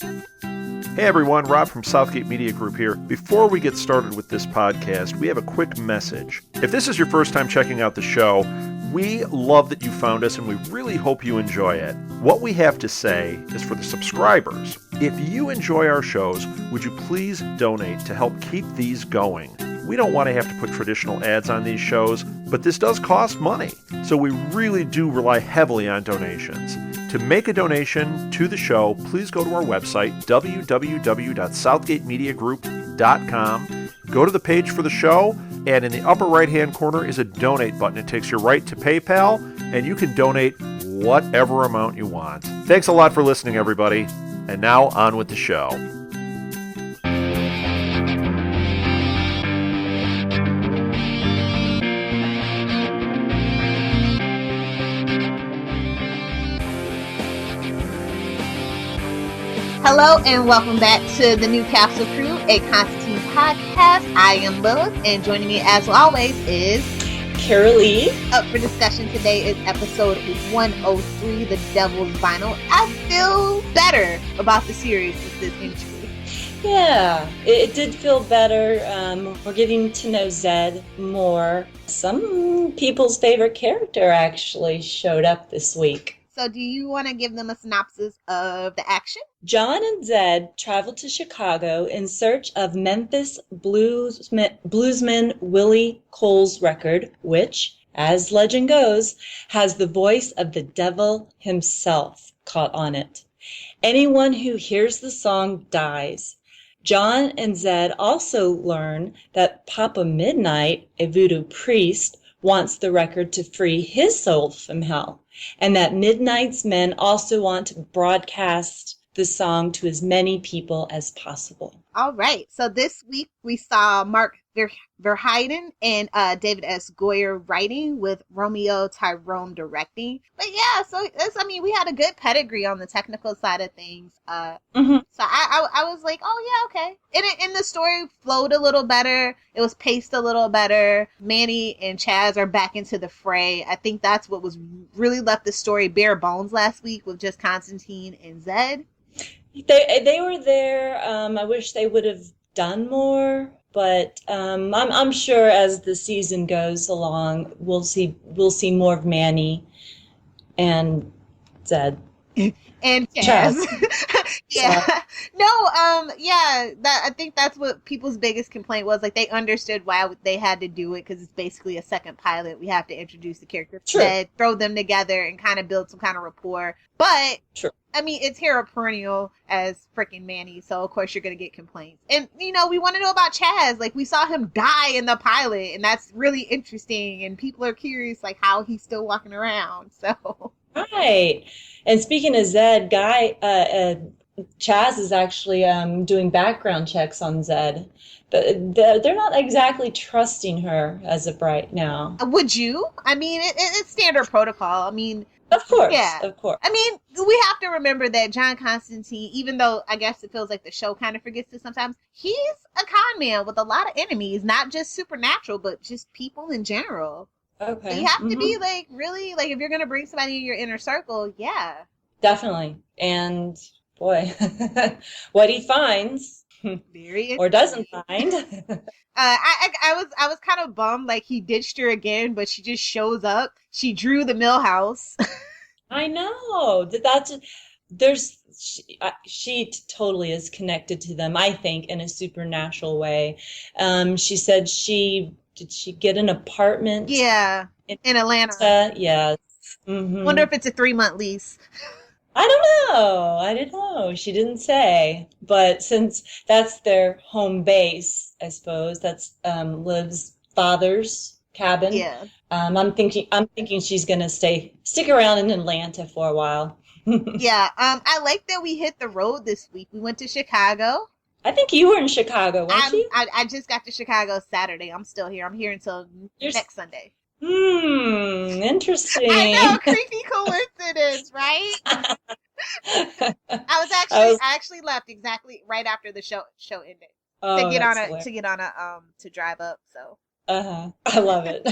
Hey everyone, Rob from Southgate Media Group here. Before we get started with this podcast, we have a quick message. If this is your first time checking out the show, we love that you found us and we really hope you enjoy it. What we have to say is for the subscribers. If you enjoy our shows, would you please donate to help keep these going? We don't want to have to put traditional ads on these shows, but this does cost money. So we really do rely heavily on donations. To make a donation to the show, please go to our website, www.southgatemediagroup.com. Go to the page for the show, and in the upper right-hand corner is a donate button. It takes you right to PayPal, and you can donate whatever amount you want. Thanks a lot for listening, everybody. And now, on with the show. Hello and welcome back to the Newcastle Crew, a Constantine podcast. I am Lilith, and joining me as always is Carolee. Up for discussion today is episode 103, The Devil's Vinyl. I feel better about the series with this entry. Yeah, it did feel better. We're getting to know Zed more. Some people's favorite character actually showed up this week. So do you want to give them a synopsis of the action? John and Zed travel to Chicago in search of Memphis bluesman Willie Cole's record, which, as legend goes, has the voice of the devil himself caught on it. Anyone who hears the song dies. John and Zed also learn that Papa Midnight, a voodoo priest, wants the record to free his soul from hell, and that Midnight's men also want to broadcast the song to as many people as possible. All right. So this week we saw Mark Verheiden and David S. Goyer writing with Romeo Tyrone directing. But yeah, so we had a good pedigree on the technical side of things. So I was like, oh yeah, okay. And the story flowed a little better. It was paced a little better. Manny and Chaz are back into the fray. I think that's what was really left the story bare bones last week with just Constantine and Zed. They were there. I wish they would have done more, but I'm sure as the season goes along, we'll see more of Manny and Zed and Chaz. Yeah. No, I think that's what people's biggest complaint was. Like, they understood why they had to do it, because it's basically a second pilot. We have to introduce the characters, throw them together and kind of build some kind of rapport. But I mean, it's Hera Perennial as freaking Manny, so of course you're going to get complaints. And, we want to know about Chaz. Like, we saw him die in the pilot, and that's really interesting, and people are curious, like, how he's still walking around, so. Right. And speaking of Zed, Chaz is actually doing background checks on Zed. But they're not exactly trusting her as of right now. Would you? I mean, it's standard protocol. I mean, of course. Yeah. Of course. I mean, we have to remember that John Constantine, even though I guess it feels like the show kind of forgets this sometimes, he's a con man with a lot of enemies, not just supernatural, but just people in general. Okay. So you have to be, like, really, like, if you're going to bring somebody in your inner circle, yeah. Definitely. And, boy, what he finds or doesn't find. I was kind of bummed, like, he ditched her again, but she just shows up. She drew the Millhouse. I know. She totally is connected to them, I think, in a supernatural way. She said did she get an apartment? Yeah, in Atlanta. Yes. Mm-hmm. Wonder if it's a 3-month lease. I don't know. She didn't say. But since that's their home base, I suppose, that's Liv's father's cabin. Yeah. I'm thinking she's gonna stick around in Atlanta for a while. Yeah. I like that we hit the road this week. We went to Chicago. I think you were in Chicago, weren't you? I just got to Chicago Saturday. I'm still here. I'm here until next Sunday. Interesting. I know, creepy coincidence, right? I actually left exactly right after the show ended to drive up. So I love it.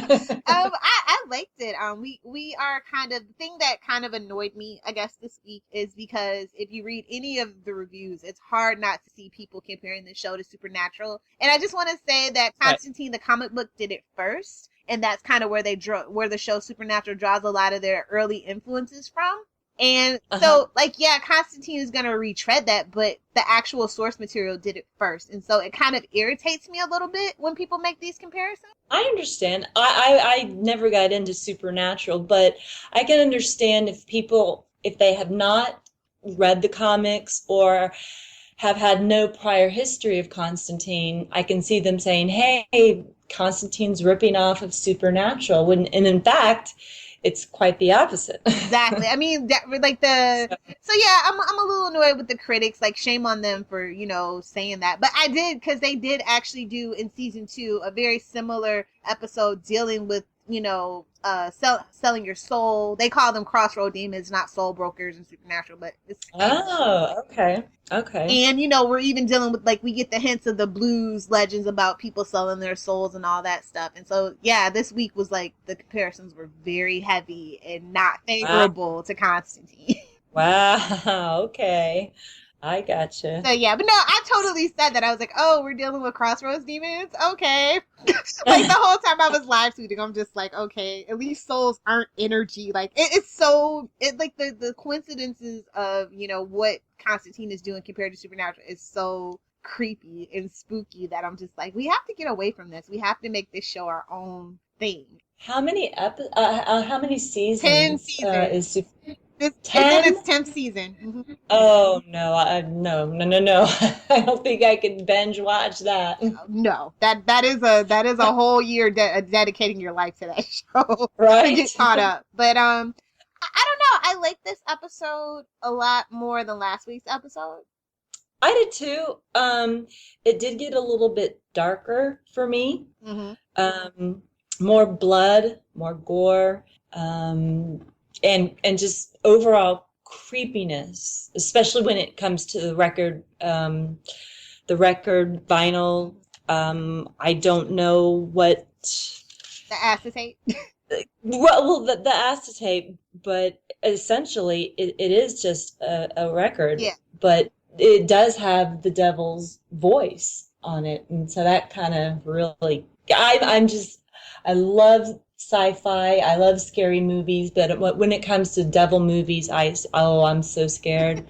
I liked it. We are kind of the thing that kind of annoyed me, I guess, this week is because if you read any of the reviews, it's hard not to see people comparing the show to Supernatural. And I just want to say that Right. Constantine, the comic book, did it first, and that's kind of where where the show Supernatural draws a lot of their early influences from. And so, like, yeah, Constantine is going to retread that, but the actual source material did it first. And so it kind of irritates me a little bit when people make these comparisons. I understand. I never got into Supernatural, but I can understand if they have not read the comics or have had no prior history of Constantine, I can see them saying, hey, Constantine's ripping off of Supernatural. And in fact, it's quite the opposite. Exactly. I mean, so yeah, I'm a little annoyed with the critics. Like, shame on them for, saying that. But I did, because they did actually do in season 2 a very similar episode dealing with, selling your soul. They call them crossroad demons, not soul brokers in Supernatural, but it's. Oh, okay. Okay. And, we're even dealing with, like, we get the hints of the blues legends about people selling their souls and all that stuff. And so, yeah, this week was like the comparisons were very heavy and not favorable to Constantine. Wow. Okay. I gotcha. So, yeah, but no, I totally said that. I was like, oh, we're dealing with crossroads demons? Okay. Like, the whole time I was live tweeting, I'm just like, okay, at least souls aren't energy. Like, the coincidences of, what Constantine is doing compared to Supernatural is so creepy and spooky that I'm just like, we have to get away from this. We have to make this show our own thing. How many seasons? 10 seasons. Is It's 10? in its 10th season. Mm-hmm. Oh no! No! I don't think I could binge watch that. No, that is a whole year dedicating your life to that show Right? to get caught up. But I don't know. I like this episode a lot more than last week's episode. I did too. It did get a little bit darker for me. Mm-hmm. More blood, more gore, and just overall creepiness, especially when it comes to the record vinyl. I don't know what The acetate. the acetate, but essentially it is just a record. Yeah. But it does have the devil's voice on it, and so that kind of really, I love sci-fi. I love scary movies, but when it comes to devil movies, I'm so scared.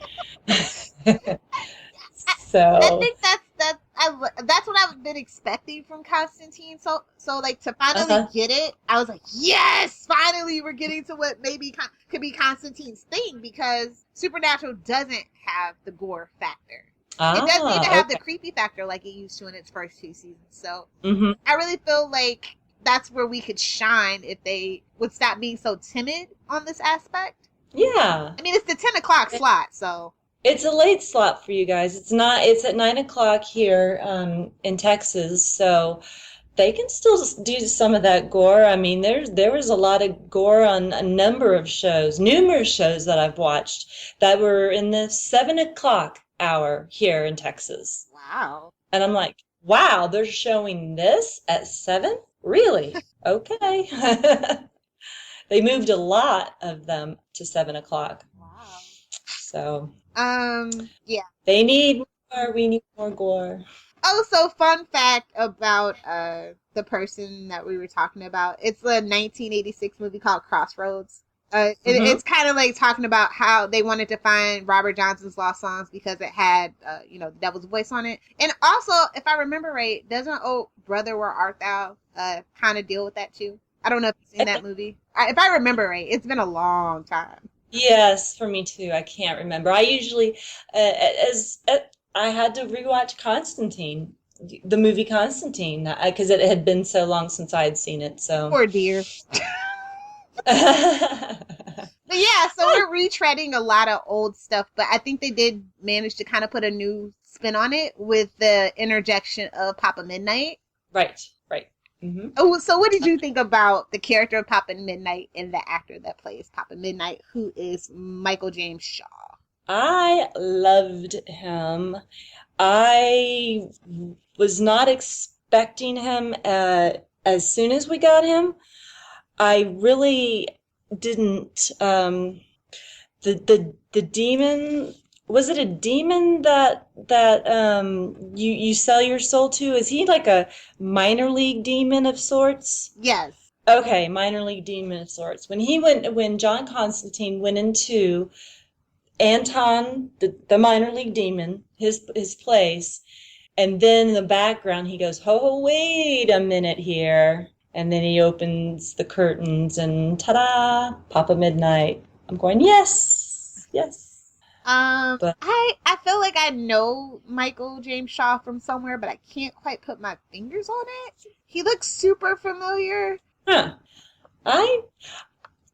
So I think that's what I've been expecting from Constantine. So like, to finally get it, I was like, yes, finally we're getting to what maybe could be Constantine's thing, because Supernatural doesn't have the gore factor. It doesn't even have the creepy factor like it used to in its first 2 seasons. So I really feel like that's where we could shine if they would stop being so timid on this aspect. Yeah. I mean, it's the 10 o'clock slot, so. It's a late slot for you guys. It's at 9 o'clock here in Texas, so they can still do some of that gore. I mean, there was a lot of gore on a number of shows, numerous shows that I've watched that were in the 7 o'clock hour here in Texas. Wow. And I'm like, wow, they're showing this at 7? Really? Okay. They moved a lot of them to 7 o'clock. Wow. So. Yeah. They need more. We need more gore. Oh, so fun fact about the person that we were talking about. It's a 1986 movie called Crossroads. It's kind of like talking about how they wanted to find Robert Johnson's lost songs because it had, the devil's voice on it. And also, if I remember right, doesn't Oh Brother Where Art Thou kind of deal with that too? I don't know if you've seen that movie. If I remember right, it's been a long time. Yes, for me too. I can't remember. I usually, I had to rewatch Constantine, the movie Constantine, because it had been so long since I had seen it. So poor dear. But yeah, so we're retreading a lot of old stuff, but I think they did manage to kind of put a new spin on it with the interjection of Papa Midnight. Right. Mm-hmm. Oh, so what did you think about the character of Papa Midnight and the actor that plays Papa Midnight, who is Michael James Shaw? I loved him. I was not expecting him as soon as we got him, I really didn't. The demon, was it a demon that you sell your soul to? Is he like a minor league demon of sorts? Yes. Okay, minor league demon of sorts. When John Constantine went into Anton, the minor league demon, his place, and then in the background he goes, "Ho, wait a minute here," and then he opens the curtains and ta-da, Papa Midnight. I'm going, yes, yes. But I feel like I know Michael James Shaw from somewhere, but I can't quite put my fingers on it. He looks super familiar. huh,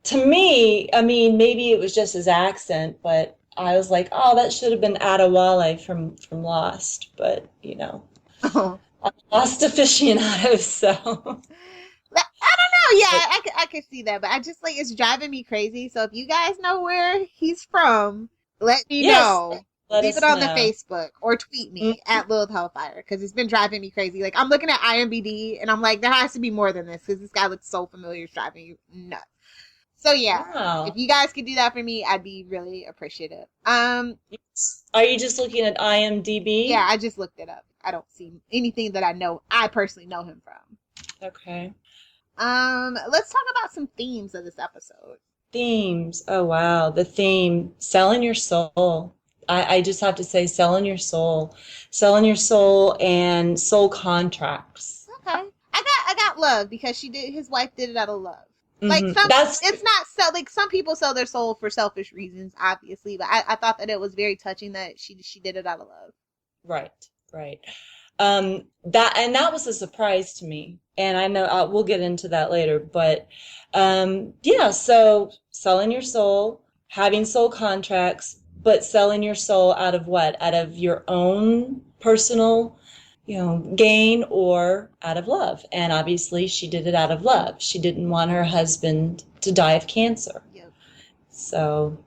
to me, I mean, maybe it was just his accent, but I was like, oh, that should have been Adewale from Lost, but Oh. I'm a Lost aficionado, so. I don't know. Yeah, I could see that, but I just like it's driving me crazy. So if you guys know where he's from, let me Yes, know. let Leave us it on the know. Facebook or tweet me at Lilith Hellfire because it's been driving me crazy. Like I'm looking at IMDb and I'm like, there has to be more than this because this guy looks so familiar. It's driving me nuts. So yeah, Wow. if you guys could do that for me, I'd be really appreciative. Are you just looking at IMDb? Yeah, I just looked it up. I don't see anything that I personally know him from. Okay. Let's talk about some themes of this episode. Themes. Oh, wow. The theme, selling your soul. I just have to say, selling your soul. Selling your soul and soul contracts. Okay. I got love because his wife did it out of love. Like it's not so like some people sell their soul for selfish reasons, obviously, but I thought that it was very touching that she did it out of love. Right, right. That was a surprise to me, and I know we'll get into that later. But yeah, so selling your soul, having soul contracts, but selling your soul out of what? Out of your own personal, gain or out of love. And obviously, she did it out of love. She didn't want her husband to die of cancer. Yep. So.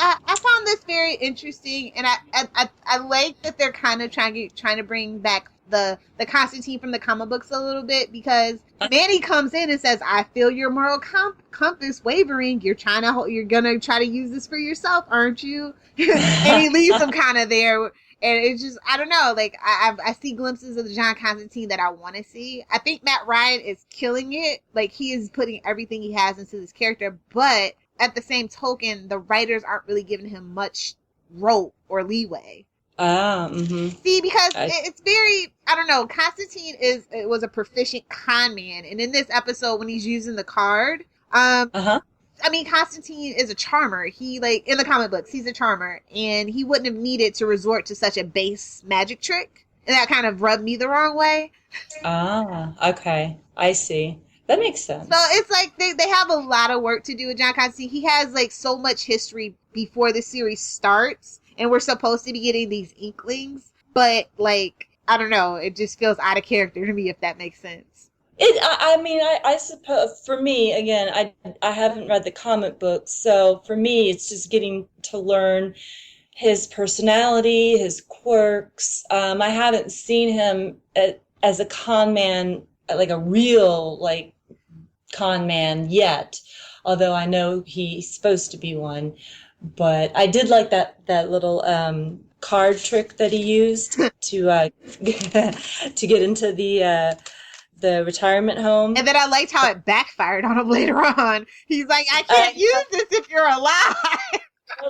I found this very interesting, and I like that they're kind of trying to bring back the Constantine from the comic books a little bit because Manny comes in and says, "I feel your moral compass wavering. You're gonna try to use this for yourself, aren't you?" And he leaves him kind of there, and it's just I don't know. Like I see glimpses of the John Constantine that I want to see. I think Matt Ryan is killing it. Like he is putting everything he has into this character, but at the same token, the writers aren't really giving him much rope or leeway. See, because it's very, I don't know, Constantine was a proficient con man, and in this episode, when he's using the card, I mean, Constantine is a charmer. He, like, in the comic books, he's a charmer, and he wouldn't have needed to resort to such a base magic trick, and that kind of rubbed me the wrong way. Okay, I see. That makes sense. So it's like they have a lot of work to do with John Constantine. He has like so much history before the series starts, and we're supposed to be getting these inklings, but like I don't know, it just feels out of character to me if that makes sense. I suppose for me, again, I haven't read the comic books, so for me it's just getting to learn his personality, his quirks. I haven't seen him as a con man, like a real like con man yet, although I know he's supposed to be one. But I did like that little card trick that he used to to get into the retirement home. And then I liked how it backfired on him later on. He's like, I can't use this if you're alive.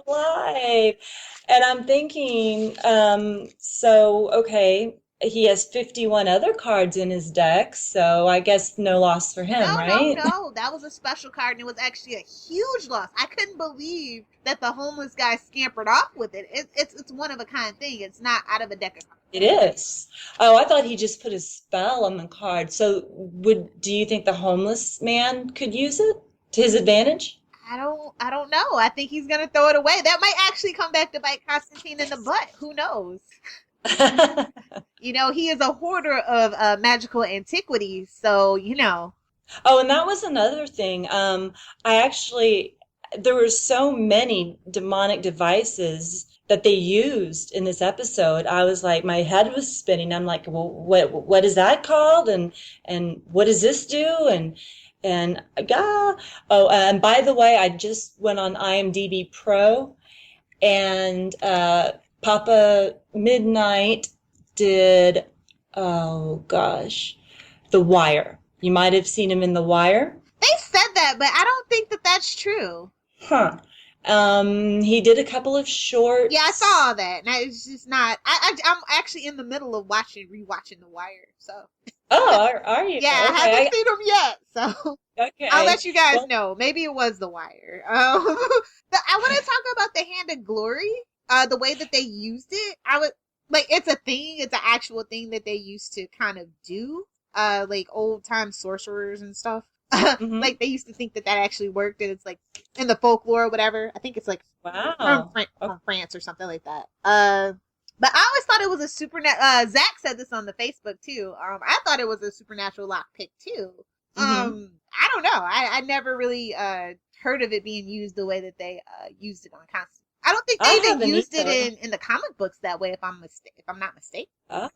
Alive. And I'm thinking, so okay, he has 51 other cards in his deck, so I guess no loss for him, right? No, that was a special card, and it was actually a huge loss. I couldn't believe that the homeless guy scampered off with it. It's one of a kind thing. It's not out of a deck of cards. It is. Oh, I thought he just put a spell on the card. So do you think the homeless man could use it to his advantage? I don't know. I think he's gonna throw it away. That might actually come back to bite Constantine in the butt. Who knows? He is a hoarder of magical antiquities, so Oh, and that was another thing. There were so many demonic devices that they used in this episode, I was like, my head was spinning. I'm like, well, what is that called? And what does this do? And oh, and by the way, I just went on IMDb Pro, and Papa Midnight did, oh gosh, The Wire. You might have seen him in The Wire. They said that, but I don't think that that's true. Huh. He did a couple of shorts. Yeah, I saw that. And it's just not. I'm actually in the middle of rewatching The Wire. So. Oh, are you? Yeah, okay. I haven't seen them yet. So. Okay. I'll let you guys know. Maybe it was The Wire. But I want to talk about the Hand of Glory. The way that they used it. It's a thing. It's an actual thing that they used to kind of do. Like old time sorcerers and stuff. Mm-hmm. Like they used to think that actually worked, and it's like in the folklore or whatever. I think it's like wow. from France or something like that. But I always thought it was a supernatural. Zach said this on the Facebook too. I thought it was a supernatural lockpick too. Mm-hmm. I don't know. I never really heard of it being used the way that they used it on Constantine. I don't think they even used it in the comic books that way. If I'm not mistaken.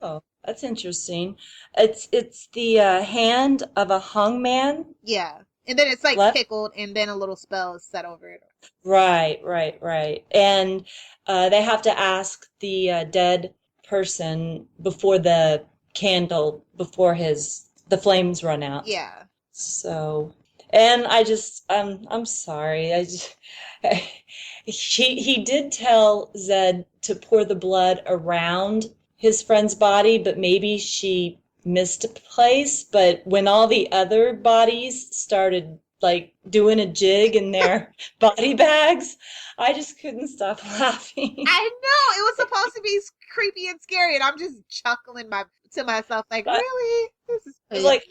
Oh, that's interesting. It's the hand of a hung man. Yeah, and then it's like pickled, and then a little spell is set over it. Right. And they have to ask the dead person before the candle, before the flames run out. Yeah. So, and I'm sorry. He did tell Zed to pour the blood around his friend's body, but maybe she missed a place. But when all the other bodies started like doing a jig in their body bags, I just couldn't stop laughing. I know, it was supposed to be creepy and scary, and I'm just chuckling to myself like, really? This is crazy. It was like,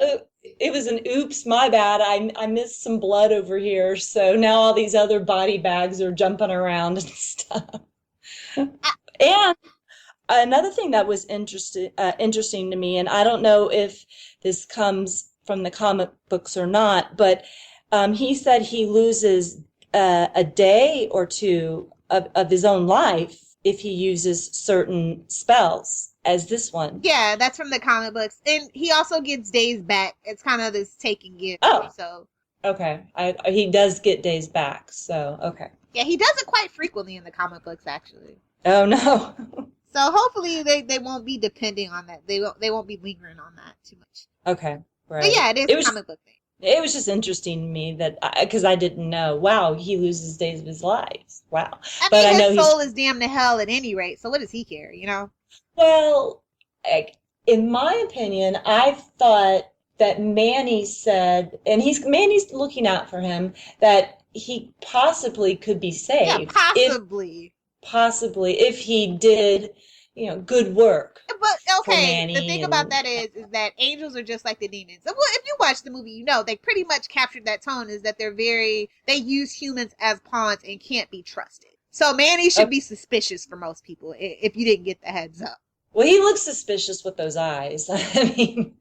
it was an oops, my bad. I missed some blood over here, so now all these other body bags are jumping around and stuff. And another thing that was interesting to me, and I don't know if this comes from the comic books or not, but he said he loses a day or two of his own life if he uses certain spells, as this one. Yeah, that's from the comic books. And he also gets days back. It's kind of this take and give. Oh. So. Okay. He does get days back, so, okay. Yeah, he does it quite frequently in the comic books, actually. Oh, no. So hopefully they won't be depending on that. They won't be lingering on that too much. Okay, right. But yeah, it is a comic book thing. It was just interesting to me that because I didn't know. Wow, he loses days of his life. Wow. I mean, his soul is damned to hell at any rate. So what does he care? You know. Well, in my opinion, I thought that Manny said, and Manny's looking out for him, that he possibly could be saved. Yeah, possibly. If he did, good work. But okay, the thing about that is that angels are just like the demons. Well, if you watch the movie, they pretty much captured that tone. Is that they use humans as pawns and can't be trusted. So Manny should be suspicious for most people if you didn't get the heads up. Well, he looks suspicious with those eyes. I mean,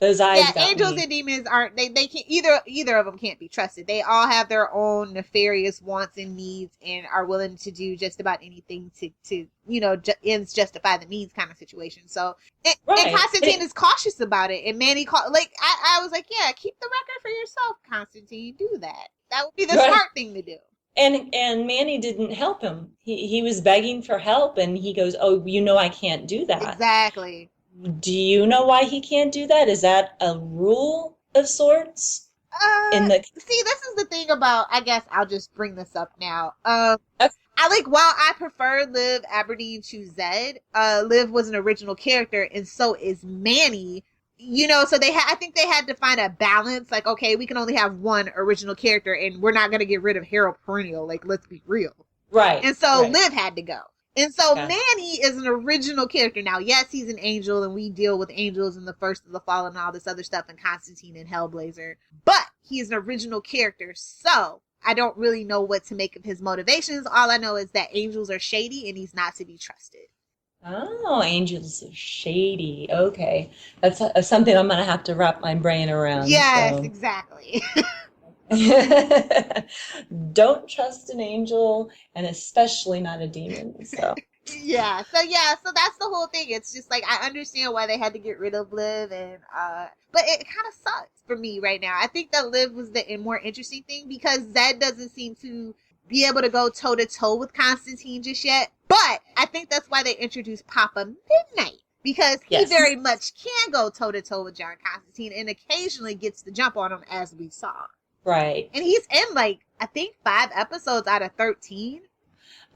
those eyes. Yeah, angels and demons aren't. They can't either of them can't be trusted. They all have their own nefarious wants and needs, and are willing to do just about anything to ends justify the means kind of situation. So, and Constantine is cautious about it. And Manny I was like, yeah, keep the record for yourself, Constantine. Do that. That would be the smart thing to do. And Manny didn't help him. He was begging for help, and he goes, "Oh, I can't do that." Exactly. Do you know why he can't do that? Is that a rule of sorts? See, this is the thing about. I guess I'll just bring this up now. While I prefer Liv Aberdeen to Zed, Liv was an original character, and so is Manny. So I think they had to find a balance. Like, okay, we can only have one original character, and we're not going to get rid of Harold Perennial. Like, let's be real. Right. And so Liv had to go. And so Manny is an original character. Now, yes, he's an angel, and we deal with angels in the First of the Fallen and all this other stuff, and Constantine and Hellblazer. But he is an original character, so I don't really know what to make of his motivations. All I know is that angels are shady, and he's not to be trusted. Oh, angels are shady. Okay. That's something I'm going to have to wrap my brain around. Yes, exactly. Don't trust an angel, and especially not a demon. So So that's the whole thing. It's just like I understand why they had to get rid of Liv, and but it kind of sucks for me right now. I think that Liv was the more interesting thing because Zed doesn't seem to be able to go toe to toe with Constantine just yet. But I think that's why they introduced Papa Midnight, because he very much can go toe to toe with John Constantine and occasionally gets the jump on him, as we saw. Right. And he's in like I think 5 episodes out of 13.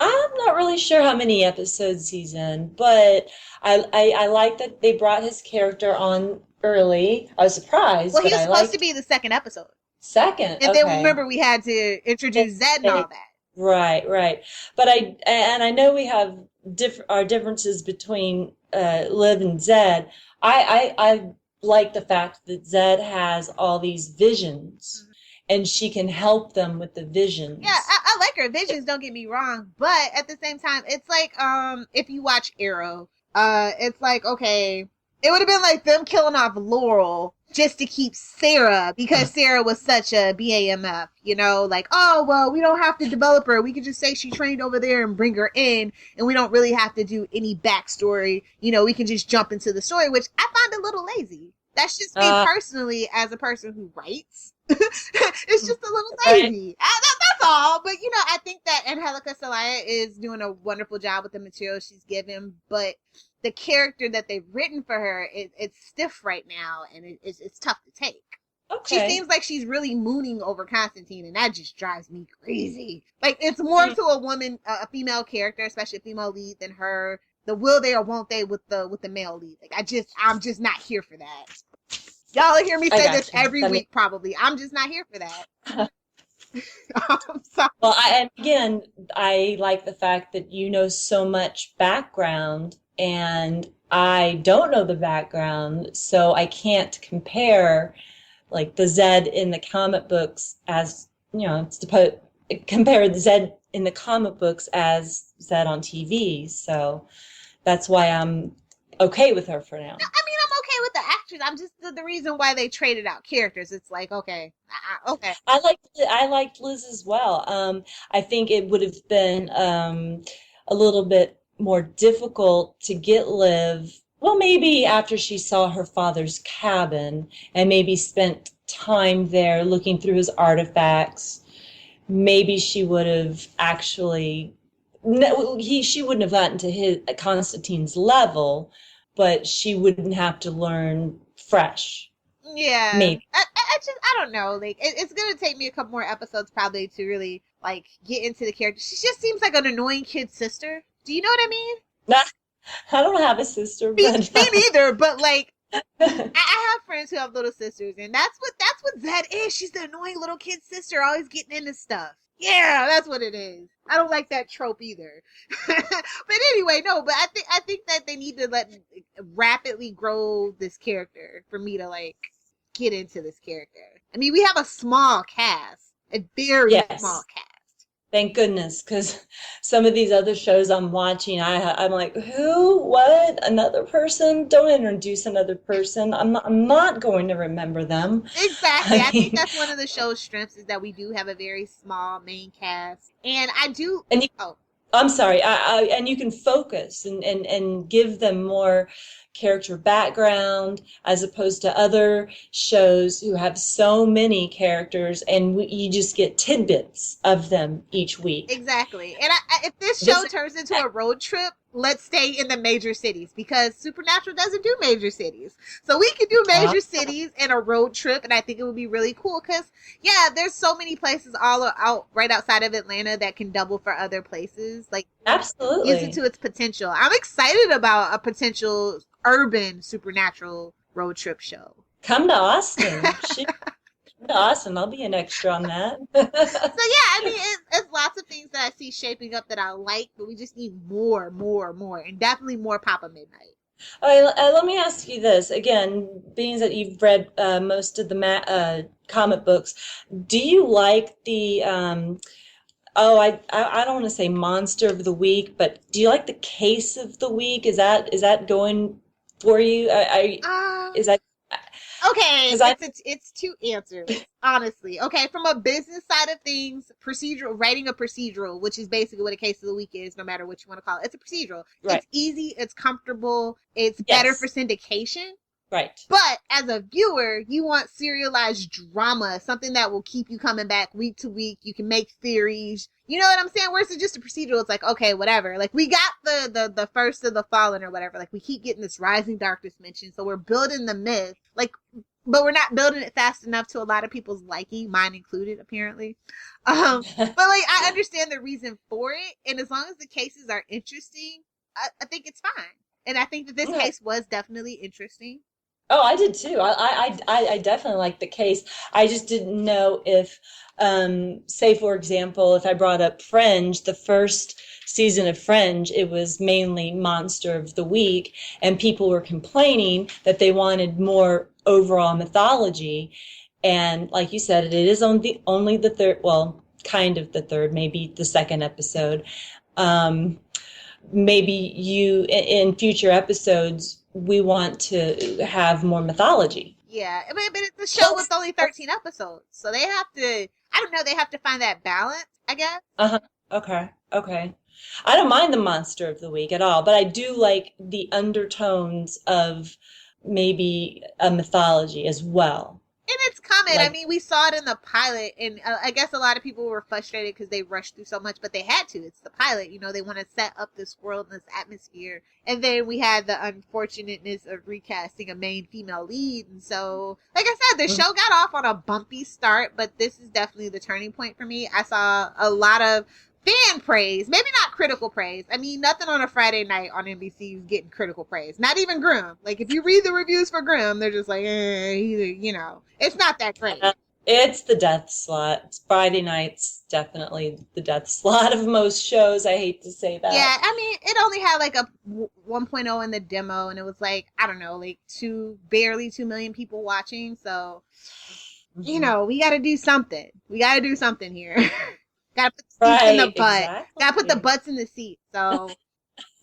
I'm not really sure how many episodes he's in, but I like that they brought his character on early. I was surprised. Well, but he was I supposed liked to be the second episode. Second, and okay. then remember we had to introduce Zed and all that. Right. But I know we have our differences between Liv and Zed. I like the fact that Zed has all these visions, and she can help them with the visions. Yeah, I like her visions. Don't get me wrong, but at the same time, it's like if you watch Arrow, it's like okay, it would have been like them killing off Laurel just to keep Sarah because Sarah was such a BAMF, you know, like, oh, well, we don't have to develop her. We could just say she trained over there and bring her in, and we don't really have to do any backstory. You know, we can just jump into the story, which I find a little lazy. That's just me personally as a person who writes. It's just a little lazy. That's all. But, you know, I think that Angelica Salaya is doing a wonderful job with the material she's given, but the character that they've written for her, it's stiff right now, and it's tough to take. Okay. She seems like she's really mooning over Constantine, and that just drives me crazy. Like, it's more to a woman, a female character, especially a female lead, than her. The will they or won't they with the male lead. Like, I'm just not here for that. Y'all hear me say this every week, probably. I'm just not here for that. Well, I like the fact that you know so much background, and I don't know the background, so I can't compare like the Zed in the comic books as, you know, compare the Zed in the comic books as Zed on TV. So that's why I'm okay with her for now. No, I mean, I'm okay with the actors. I'm just the reason why they traded out characters. It's like, okay, okay. I liked Liz as well. I think it would have been a little bit more difficult to get Liv. Well, maybe after she saw her father's cabin and maybe spent time there looking through his artifacts, maybe she would have actually. She wouldn't have gotten to Constantine's level, but she wouldn't have to learn fresh. Yeah, maybe. I don't know. Like, it's gonna take me a couple more episodes probably to really like get into the character. She just seems like an annoying kid sister. Do you know what I mean? I don't have a sister. Me neither. But like, I have friends who have little sisters, and that's what Zed is. She's the annoying little kid sister, always getting into stuff. Yeah, that's what it is. I don't like that trope either. But anyway, no. But I think that they need to rapidly grow this character for me to like get into this character. I mean, we have a small cast, a very small cast. Thank goodness, because some of these other shows I'm watching, I'm like, who? What? Another person? Don't introduce another person. I'm not going to remember them. Exactly. I think that's one of the show's strengths is that we do have a very small main cast, and I do. And I'm sorry. And you can focus and give them more character background as opposed to other shows who have so many characters and you just get tidbits of them each week. Exactly. And if this show turns into a road trip, let's stay in the major cities because Supernatural doesn't do major cities. So we could do major cities and a road trip, and I think it would be really cool because, yeah, there's so many places all out right outside of Atlanta that can double for other places. Like, absolutely. Use it to its potential. I'm excited about a potential urban Supernatural road trip show. Come to Austin. Come to Austin. I'll be an extra on that. So yeah, I mean, it's lots of things that I see shaping up that I like, but we just need more, and definitely more Papa Midnight. All right, let me ask you this again. Being that you've read most of the comic books, do you like the? I don't want to say monster of the week, but do you like the case of the week? Is that going for you? Is that? Okay, 'Cause it's two answers, honestly. Okay, from a business side of things, procedural writing a procedural, which is basically what a case of the week is, no matter what you want to call it. It's a procedural. Right. It's easy, it's comfortable, it's better Yes. for syndication. Right. But as a viewer, you want serialized drama, something that will keep you coming back week to week. You can make theories. You know what I'm saying? Whereas it's just a procedural, it's like, okay, whatever. Like, we got the first of the fallen or whatever. Like, we keep getting this rising darkness mention, so we're building the myth. Like, but we're not building it fast enough to a lot of people's liking, mine included, apparently. But like, I understand the reason for it, and as long as the cases are interesting, I think it's fine. And I think that this case was definitely interesting. Oh, I did too. I definitely liked the case. I just didn't know if, say, for example, if I brought up Fringe, the first season of Fringe, it was mainly Monster of the Week, and people were complaining that they wanted more overall mythology. And like you said, it is only the third, well, kind of the third, maybe the second episode. Maybe in future episodes, we want to have more mythology. Yeah, but it's a show with only 13 episodes, so they have to, I don't know, they have to find that balance, I guess. Okay. I don't mind the Monster of the Week at all, but I do like the undertones of maybe a mythology as well. And it's coming. Like, I mean, we saw it in the pilot, and I guess a lot of people were frustrated because they rushed through so much, but they had to. It's the pilot. You know, they want to set up this world and this atmosphere. And then we had the unfortunateness of recasting a main female lead. And so, like I said, the show got off on a bumpy start, but this is definitely the turning point for me. I saw a lot of fan praise, maybe not critical praise. I mean, nothing on a Friday night on NBC is getting critical praise. Not even Grimm. Like, if you read the reviews for Grimm, they're just like, you know, it's not that great. It's the death slot. Friday night's definitely the death slot of most shows. I hate to say that. Yeah, I mean, it only had like a 1.0 in the demo, and it was like, I don't know, like barely 2 million people watching. So, you know, we got to do something. We got to do something here. Gotta put the seats in the butt. Exactly. Gotta put the butts in the seat. So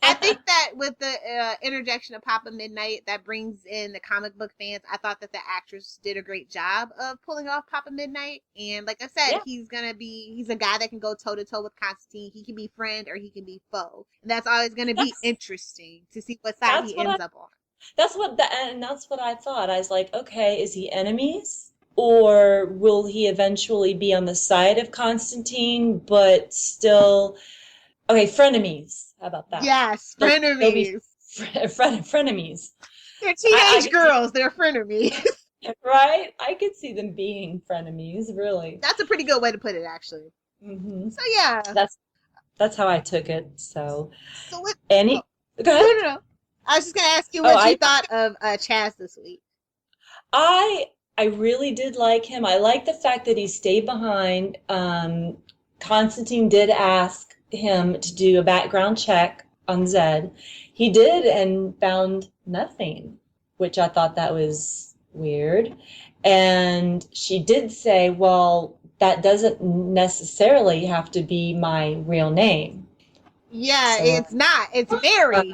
I think that with the interjection of Papa Midnight, that brings in the comic book fans. I thought that the actress did a great job of pulling off Papa Midnight. And like I said, he's a guy that can go toe to toe with Constantine. He can be friend or he can be foe. And that's always going to be interesting to see what side he ends up on. That's what I thought. I was like, okay, is he enemies? Or will he eventually be on the side of Constantine, but still... Okay, frenemies. How about that? Yes, frenemies. Frenemies. They're teenage girls. They're frenemies. Right? I could see them being frenemies, really. That's a pretty good way to put it, actually. Mm-hmm. So, yeah. That's how I took it, so... what... Go ahead. No. I was just going to ask you what you thought of Chaz this week. I really did like him. I like the fact that he stayed behind. Constantine did ask him to do a background check on Zed. He did and found nothing, which I thought that was weird. And she did say, well, that doesn't necessarily have to be my real name. Yeah, so, it's not. It's Mary.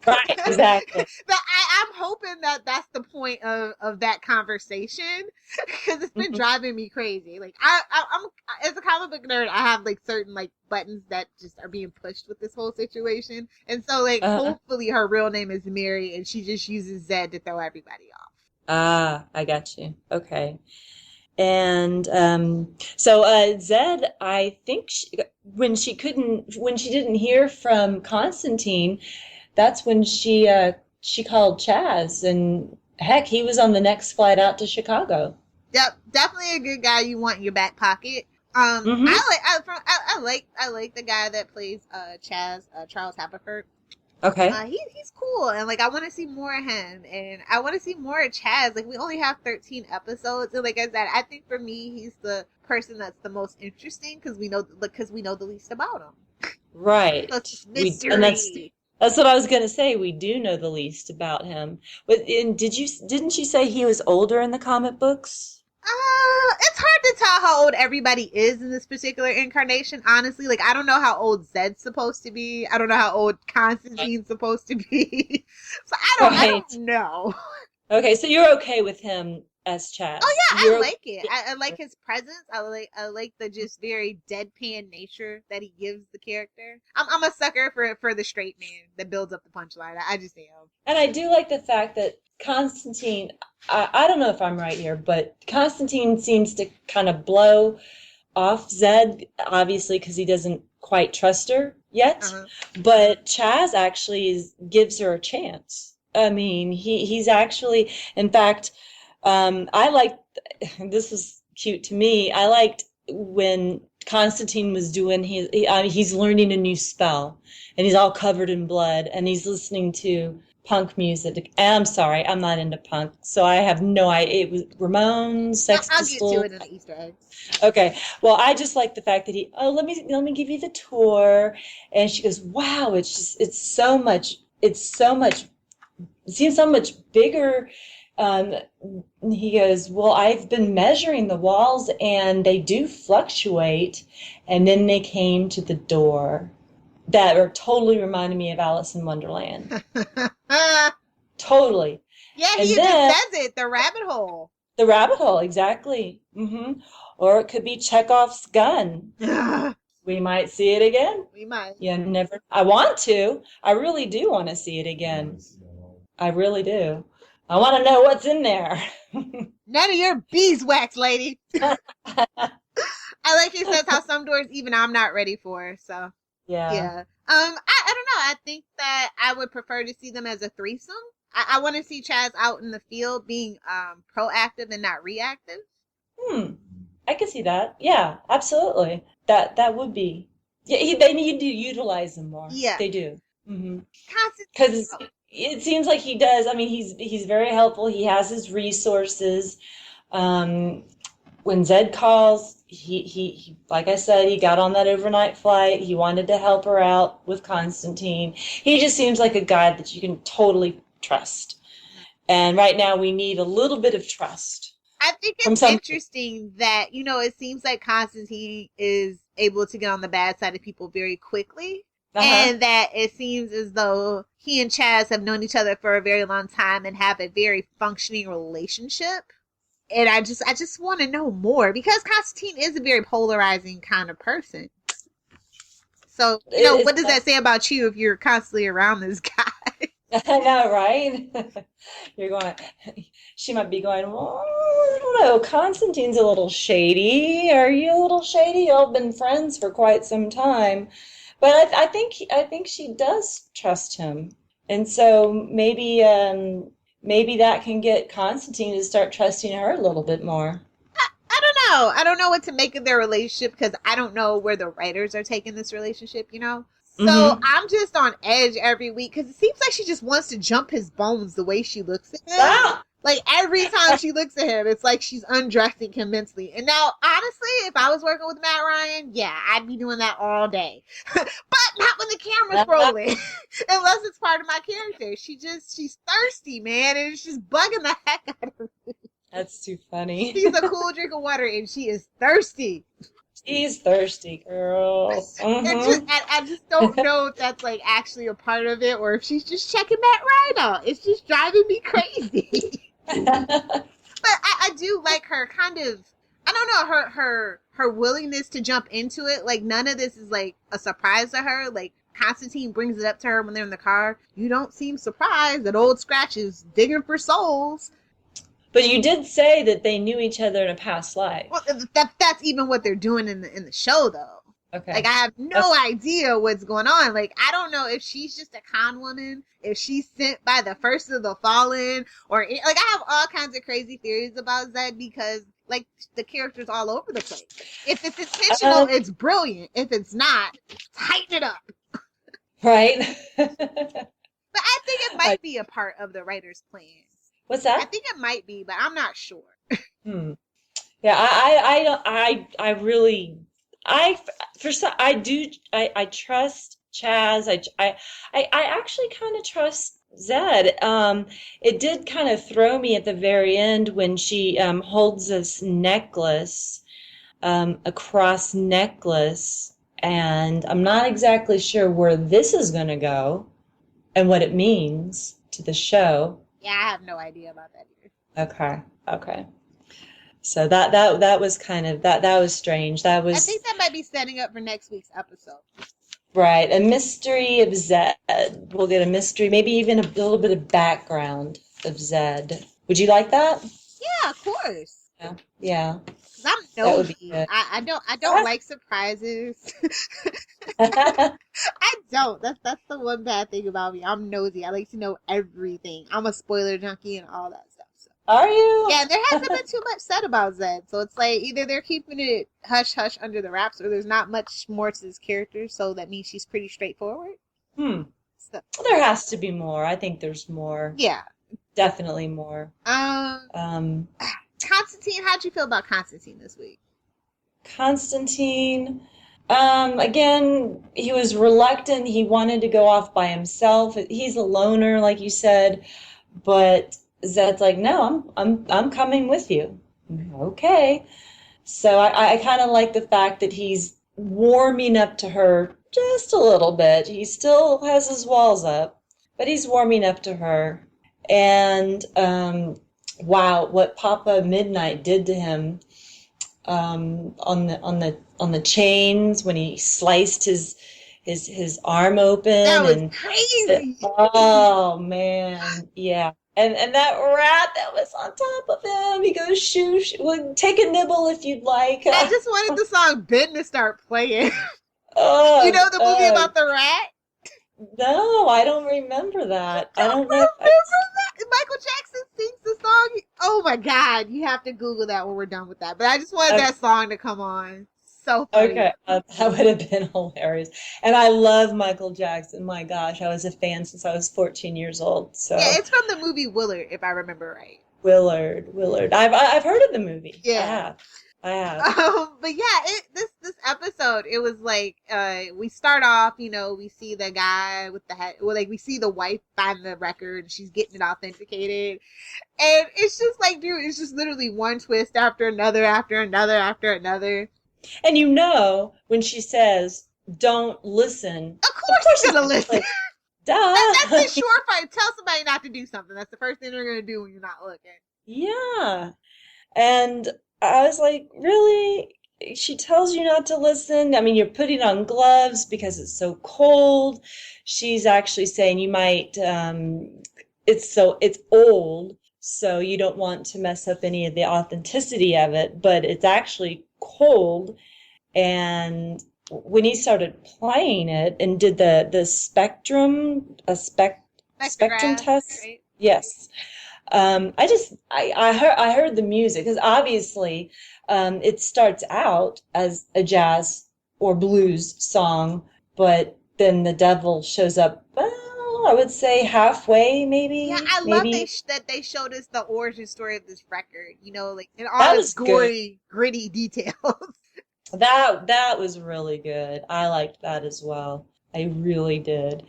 Right, exactly. But I'm hoping that that's the point of that conversation, because it's been driving me crazy. Like, I'm as a comic book nerd, I have like certain like buttons that just are being pushed with this whole situation, and so like hopefully her real name is Mary, and she just uses Zed to throw everybody off. Ah, I got you. Okay. And so Zed, I think when she didn't hear from Constantine, that's when she called Chaz, and heck, he was on the next flight out to Chicago. Yep, definitely a good guy you want in your back pocket. I like the guy that plays Chaz, Charles Haverford. Okay. He's cool, and like I want to see more of him, and I want to see more of Chaz. Like, we only have 13 episodes, and like I said, I think for me he's the person that's the most interesting because we know the least about him. Right. So it's mystery. And that's what I was gonna say. We do know the least about him. But didn't she say he was older in the comic books? It's hard to tell how old everybody is in this particular incarnation, honestly. Like, I don't know how old Zed's supposed to be. I don't know how old Constantine's supposed to be. So I don't know. Okay, so you're okay with him as Oh Chaz. yeah, I You're like it. I like his presence. I like the just very deadpan nature that he gives the character. I'm a sucker for the straight man that builds up the punchline. I just am. And I do like the fact that Constantine, I don't know if I'm right here, but Constantine seems to kind of blow off Zed, obviously, because he doesn't quite trust her yet. Uh-huh. But Chaz actually gives her a chance. I mean, he's actually, in fact, I liked, this was cute to me. I liked when Constantine was doing he's learning a new spell, and he's all covered in blood, and he's listening to punk music. And I'm sorry, I'm not into punk, so I have no idea. It was Ramones, Sex I'll get to Pistols. it in the Easter eggs. Okay. Well, I just like the fact that let me give you the tour, and she goes, wow, it seems so much bigger. Um, he goes, well, I've been measuring the walls, and they do fluctuate, and then they came to the door that are totally reminded me of Alice in Wonderland. Totally. Yeah, And he just then says it. The rabbit hole. the rabbit hole, exactly. Or it could be Chekhov's gun. We might see it again. We might. Yeah, never. I want to. I really do want to see it again. I really do. I want to know what's in there. None of your beeswax, lady. I like he says how some doors even I'm not ready for. So Yeah. yeah. I don't know. I think that I would prefer to see them as a threesome. I want to see Chaz out in the field being proactive and not reactive. I can see that. Yeah, absolutely. That would be. Yeah, they need to utilize them more. Yeah. They do. Mm-hmm. Constant. Because it seems like he does. I mean, he's very helpful. He has his resources. When Zed calls, he like I said, he got on that overnight flight. He wanted to help her out with Constantine. He just seems like a guy that you can totally trust. And right now, we need a little bit of trust. I think it's interesting that, it seems like Constantine is able to get on the bad side of people very quickly. And that it seems as though he and Chaz have known each other for a very long time and have a very functioning relationship. And I just want to know more because Constantine is a very polarizing kind of person. So, what does that say about you if you're constantly around this guy? I know, right? You're going, she might be going, well, I don't know, Constantine's a little shady. Are you a little shady? Y'all have been friends for quite some time. But I think she does trust him. And so maybe that can get Constantine to start trusting her a little bit more. I don't know. I don't know what to make of their relationship because I don't know where the writers are taking this relationship, So I'm just on edge every week because it seems like she just wants to jump his bones the way she looks at him. Ah! Like every time she looks at him, it's like she's undressing him mentally. And now, honestly, if I was working with Matt Ryan, yeah, I'd be doing that all day. But not when the camera's rolling. Unless it's part of my character. She's thirsty, man, and it's just bugging the heck out of me. That's too funny. She's a cool drink of water, and she is thirsty. She's thirsty, girl. I just don't know if that's like actually a part of it, or if she's just checking Matt Ryan out. It's just driving me crazy. But I do like her kind of, I don't know, her willingness to jump into it. Like none of this is like a surprise to her. Like Constantine brings it up to her when they're in the car. You don't seem surprised that old Scratch is digging for souls. But you did say that they knew each other in a past life. Well, that's even what they're doing in the show, though. Okay. Like I have no idea what's going on. Like I don't know if she's just a con woman, if she's sent by the first of the fallen, or like I have all kinds of crazy theories about Zed because like the character's all over the place. If it's intentional, it's brilliant. If it's not, tighten it up. Right. But I think it might be a part of the writer's plan. What's that? I think it might be, but I'm not sure. Yeah, I trust Chaz. I actually kind of trust Zed. It did kind of throw me at the very end when she holds this necklace, a cross necklace, and I'm not exactly sure where this is going to go and what it means to the show. Yeah, I have no idea about that either. Okay. So that was kind of that was strange. That I was think that might be setting up for next week's episode. right. A mystery of Zed. We'll get a mystery, maybe even a little bit of background of Zed. Would you like that? Yeah, of course. Yeah. 'Cause I'm That would be nosy. good. I don't like surprises. I don't. That's the one bad thing about me. I'm nosy. I like to know everything. I'm a spoiler junkie and all that stuff. So. Are you? Yeah, there hasn't been too much said about Zed, so it's like either they're keeping it hush hush under the wraps, or there's not much more to this character. So that means she's pretty straightforward. So, There has to be more. I think there's more. yeah. Definitely more. Constantine, how'd you feel about Constantine this week? Constantine, again, he was reluctant. He wanted to go off by himself. He's a loner, like you said, but Zed's like, no, I'm coming with you. Okay. So I kind of like the fact that he's warming up to her just a little bit. He still has his walls up, but he's warming up to her. And wow, what Papa Midnight did to him on the chains when he sliced his arm open. That was crazy. Oh man, yeah. And that rat that was on top of him, he goes, shoo, well, take a nibble if you'd like. I just wanted the song Ben to start playing. Oh, You know the movie about the rat? no, I don't remember that. I don't know. Remember that? Michael Jackson sings the song. Oh my God, you have to Google that when we're done with that. But I just wanted that song to come on. So funny. Okay, that would have been hilarious. And I love Michael Jackson. My gosh, I was a fan since I was 14 years old. So yeah, it's from the movie Willard, if I remember right. Willard. I've heard of the movie. Yeah. I have. But yeah, this episode, it was like we start off, we see the guy with the head, well, like we see the wife find the record, and she's getting it authenticated, and it's just like, dude, it's just literally one twist after another, after another, after another. And when she says, "Don't listen," Of course she's gonna listen. Duh. That's a surefire. Tell somebody not to do something. That's the first thing they're gonna do when you're not looking. Yeah, and I was like, really? She tells you not to listen. I mean, you're putting on gloves because it's so cold. She's actually saying you might, it's old, so you don't want to mess up any of the authenticity of it, but it's actually cold. And when he started playing it and did the spectrum test, right? Yes. I heard the music because obviously it starts out as a jazz or blues song, but then the devil shows up, well, I would say halfway, maybe. Yeah, I love that they showed us the origin story of this record, like in all its gory, gritty details. That was really good. I liked that as well. I really did.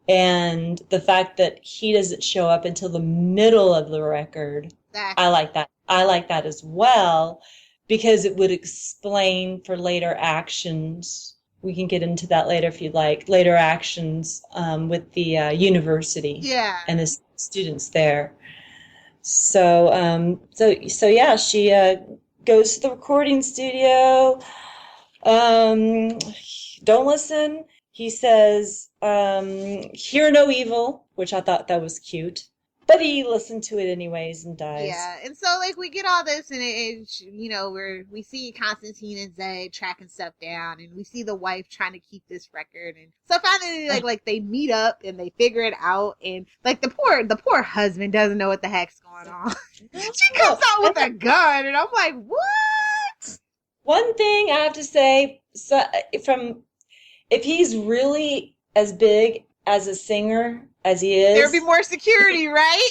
And the fact that he doesn't show up until the middle of the record, exactly. I like that. I like that as well, because it would explain for later actions. We can get into that later if you'd like. Later actions with the university, and the students there. So yeah, she goes to the recording studio. Don't listen. He says, hear no evil, which I thought that was cute. But he listened to it anyways and dies. Yeah, and so, like, we get all this, and we see Constantine and Zed tracking stuff down, and we see the wife trying to keep this record, and so finally, like they meet up, and they figure it out, and, like, the poor husband doesn't know what the heck's going on. She comes out with a gun, and I'm like, what? One thing I have to say, if he's really as big as a singer as he is, there'd be more security, right?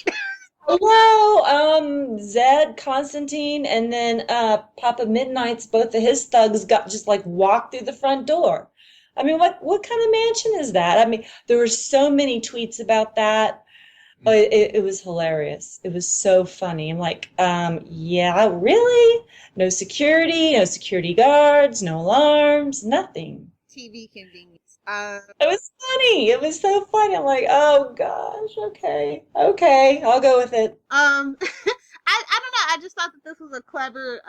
Hello, Zed, Constantine, and then Papa Midnight's, both of his thugs got just like walked through the front door. I mean, what kind of mansion is that? I mean, there were so many tweets about that. It was hilarious. It was so funny. I'm like, yeah, really? No security guards, no alarms, nothing. TV convenience. It was funny. It was so funny. I'm like, oh gosh, okay, I'll go with it. I don't know. I just thought that this was a clever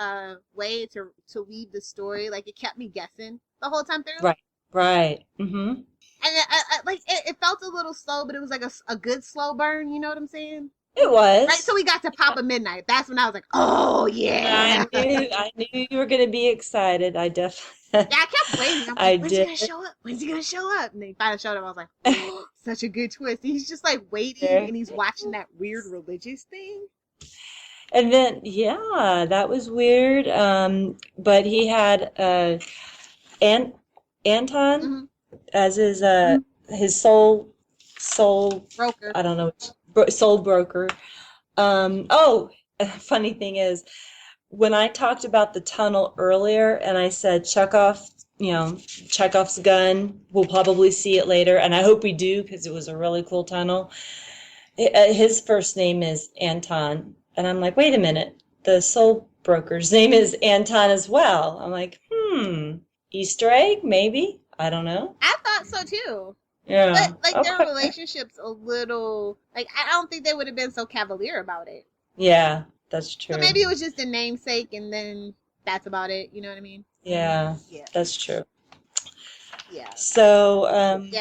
way to weave the story. Like it kept me guessing the whole time through. Right. Mm-hmm. And like it felt a little slow, but it was like a good slow burn. You know what I'm saying? It was. Right. So we got to Papa Midnight. That's when I was like, oh yeah. I knew you were going to be excited. I definitely. Yeah, I kept waiting. I'm I like, when's he did. gonna show up? When's he gonna show up? And then he finally showed up. I was like, oh, such a good twist. He's just like waiting and he's watching that weird religious thing. And then, yeah, that was weird. But he had Anton Mm-hmm. as his soul Broker. I don't know, soul broker. Funny thing is, when I talked about the tunnel earlier, and I said Chekhov's gun, we'll probably see it later, and I hope we do because it was a really cool tunnel. His first name is Anton, and I'm like, wait a minute, the soul broker's name is Anton as well. I'm like, Easter egg, maybe? I don't know. I thought so too. Yeah. But like their relationship's a little like I don't think they would have been so cavalier about it. Yeah, that's true. So maybe it was just a namesake and then that's about it, you know what I mean? Yeah. That's true. Yeah. So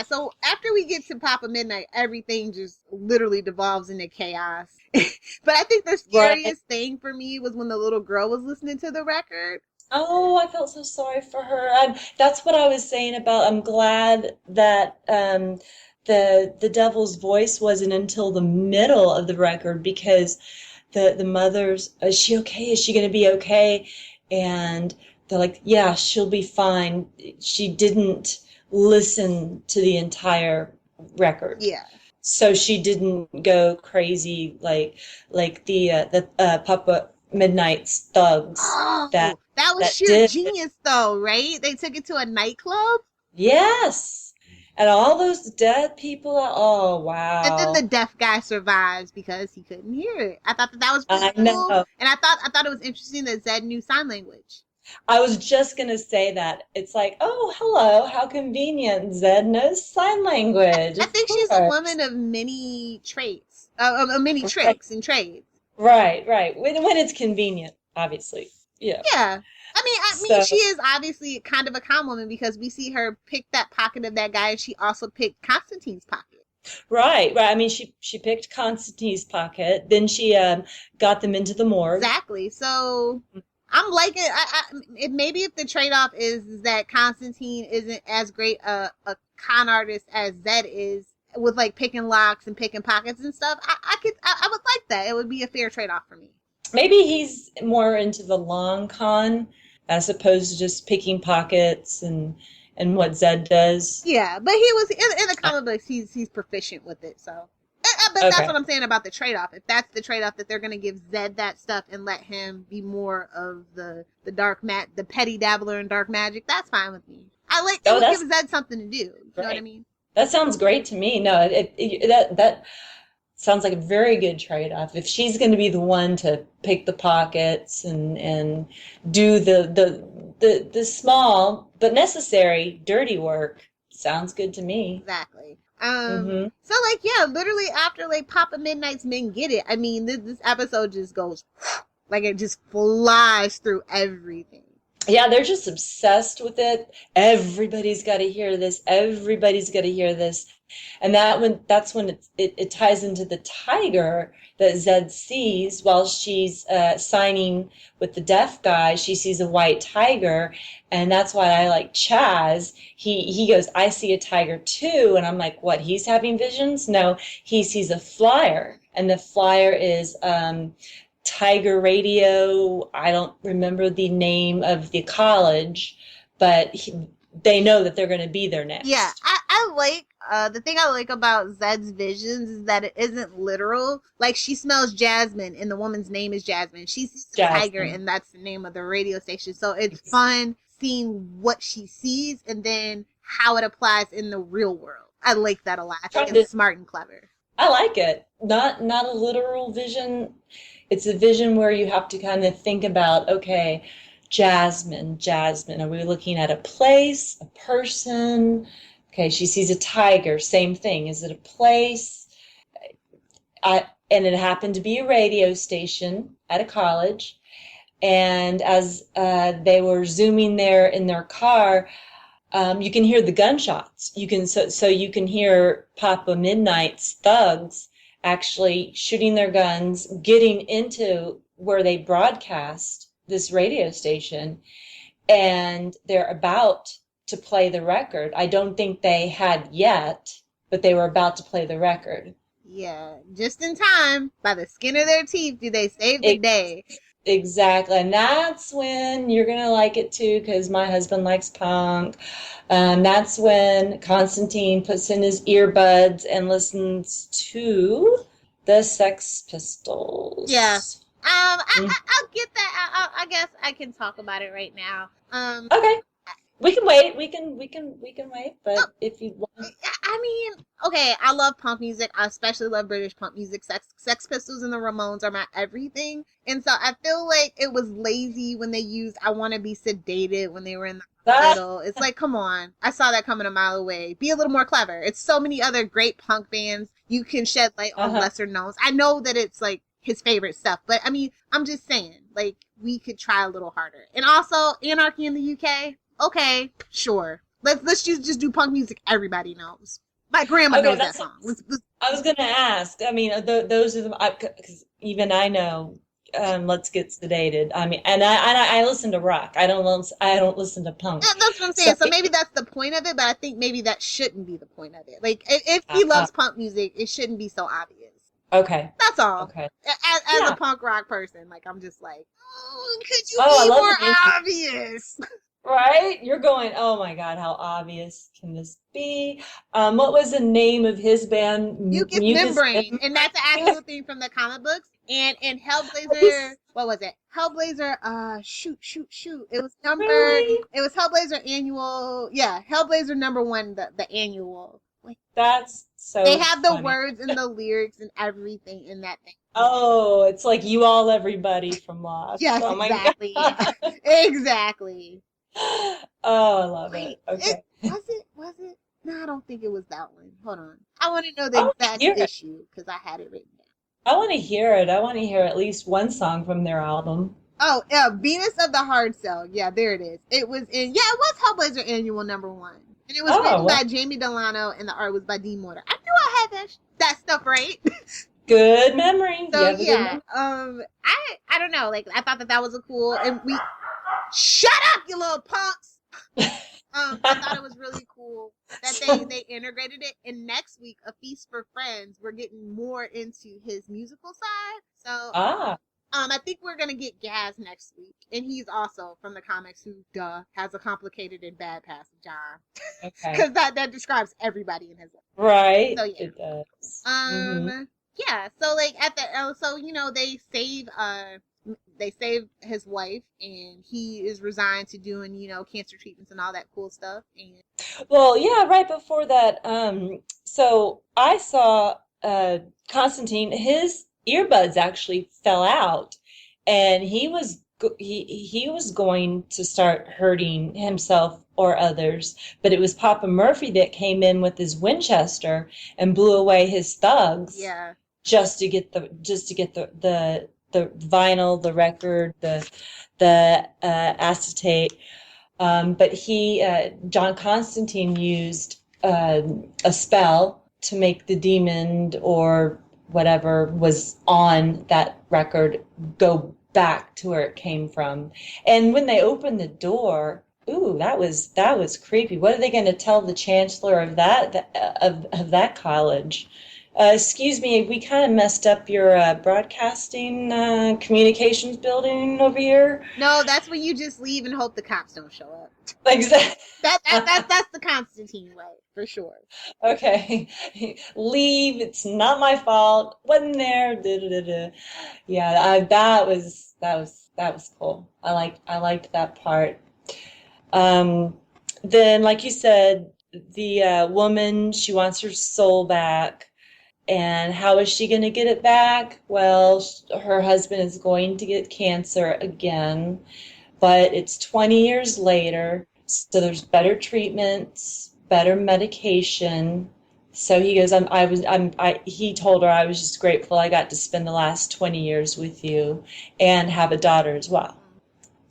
so after we get to Papa Midnight, everything just literally devolves into chaos. But I think the scariest thing for me was when the little girl was listening to the record. Oh, I felt so sorry for her. That's what I was saying about. I'm glad that the devil's voice wasn't until the middle of the record, because the mother's, is she okay? Is she going to be okay? And they're like, yeah, she'll be fine. She didn't listen to the entire record. Yeah. So she didn't go crazy like the Papa Midnight's thugs. Oh, that was sheer genius, though, right? They took it to a nightclub. Yes, and all those dead people. Oh wow! And then the deaf guy survives because he couldn't hear it. I thought that was pretty cool, and I thought it was interesting that Zed knew sign language. I was just gonna say that. It's like, oh, hello, how convenient. Zed knows sign language. I think she's a woman of many traits, many tricks and trades. Right. When it's convenient, obviously. Yeah. Yeah. I mean, she is obviously kind of a con woman because we see her pick that pocket of that guy, and she also picked Constantine's pocket. Right. I mean, she picked Constantine's pocket, then she got them into the morgue. Exactly. So I'm liking. Maybe if the trade-off is that Constantine isn't as great a con artist as Zed is, with like picking locks and picking pockets and stuff, I would like that. It would be a fair trade-off for me. Maybe he's more into the long con as opposed to just picking pockets and what Zed does. Yeah, but he was in the comic books. He's proficient with it. So, but that's what I'm saying about the trade-off. If that's the trade-off, that they're going to give Zed that stuff and let him be more of the the petty dabbler in dark magic, that's fine with me. I like it would give Zed something to do. You know what I mean? That sounds great to me. No, that sounds like a very good trade-off. If she's going to be the one to pick the pockets and do the small but necessary dirty work, sounds good to me. Exactly. So like, yeah, literally after like Papa Midnight's men get it, I mean, this episode just goes like it just flies through everything. Yeah, they're just obsessed with it. Everybody's got to hear this. Everybody's got to hear this. And that's when it ties into the tiger that Zed sees while she's signing with the deaf guy. She sees a white tiger, and that's why I like Chaz. He goes, I see a tiger too, and I'm like, what? He's having visions? No, he sees a flyer, and the flyer is Tiger Radio. I don't remember the name of the college, but they know that they're going to be there next. Yeah, I like the thing I like about Zed's visions is that it isn't literal. Like, she smells jasmine, and the woman's name is Jasmine. She sees a tiger, and that's the name of the radio station. So it's fun seeing what she sees and then how it applies in the real world. I like that a lot. I think it's smart and clever. I like it. Not a literal vision. It's a vision where you have to kind of think about, okay, Jasmine. Are we looking at a place, a person? Okay, she sees a tiger, same thing. Is it a place? And it happened to be a radio station at a college. And as they were zooming there in their car, you can hear the gunshots. So you can hear Papa Midnight's thugs actually shooting their guns, getting into where they broadcast this radio station, and they're about to play the record. I don't think they had yet, but they were about to play the record. Yeah, just in time, by the skin of their teeth, do they save the day. Exactly. And that's when you're going to like it too, because my husband likes punk. That's when Constantine puts in his earbuds and listens to the Sex Pistols. Yeah. I'll get that. I guess I can talk about it right now. Okay. We can wait. We can wait. But if you want, I mean, okay, I love punk music. I especially love British punk music. Sex Pistols and the Ramones are my everything. And so I feel like it was lazy when they used "I Want to Be Sedated" when they were in the hospital. It's like, come on. I saw that coming a mile away. Be a little more clever. It's so many other great punk bands. You can shed light on lesser knowns. I know that it's like his favorite stuff, but I mean, I'm just saying, like, we could try a little harder. And also, Anarchy in the UK. Okay, sure. Let's just do punk music everybody knows. My grandma knows that song. I was gonna ask. I mean, those are the, because even I know. Let's Get Sedated. I mean, and I listen to rock. I don't listen to punk. That's what I'm saying. So maybe that's the point of it, but I think maybe that shouldn't be the point of it. Like, if he loves punk music, it shouldn't be so obvious. Okay. That's all. Okay. As a punk rock person, like, I'm just like, could you be more obvious? Right? You're going, oh my God, how obvious can this be? What was the name of his band? Mucus Membrane. And that's the actual thing from the comic books. And Hellblazer, what was it? Hellblazer, shoot. It was Hellblazer annual. Yeah, Hellblazer #1, the annual. Like, that's so they have the funny. words and the lyrics and everything in that thing. Oh, it's like You All Everybody from Lost. Yes, oh my exactly. God. Exactly. Oh, I love it. Okay. Was it? No, I don't think it was that one. Hold on. I want to know the exact issue because I had it written down. I want to hear it. I want to hear at least one song from their album. Oh, yeah, Venus of the Hard Cell. Yeah, there it is. It was Hellblazer Annual #1. And it was written by Jamie Delano, and the art was by Dean Mortar. I knew I had that stuff right. Good memory. So yeah, I don't know. Like, I thought that was a cool, and we shut up, you little punks. I thought it was really cool that they integrated it. And next week, A Feast for Friends, we're getting more into his musical side. So I think we're gonna get Gaz next week, and he's also from the comics who has a complicated and bad past, John. Okay. Because that describes everybody in his life. Right. So yeah, it does. Yeah. So like they save his wife, and he is resigned to doing cancer treatments and all that cool stuff. And well, yeah, right before that, so I saw Constantine. His earbuds actually fell out, and he was going to start hurting himself or others, but it was Papa Murphy that came in with his Winchester and blew away his thugs. Yeah. Just to get the vinyl, the record, the acetate. But John Constantine used a spell to make the demon or whatever was on that record go back to where it came from. And when they opened the door, ooh, that was creepy. What are they going to tell the chancellor of that college? Excuse me, we kind of messed up your broadcasting communications building over here. No, that's when you just leave and hope the cops don't show up. Exactly. That's the Constantine way, for sure. Okay. Leave. It's not my fault. Wasn't there. Da-da-da-da. Yeah, that was cool. I liked that part. Then, like you said, the woman, she wants her soul back. And how is she going to get it back? Well, her husband is going to get cancer again, but it's 20 years later, so there's better treatments, better medication. So he goes, he told her, I was just grateful I got to spend the last 20 years with you and have a daughter as well.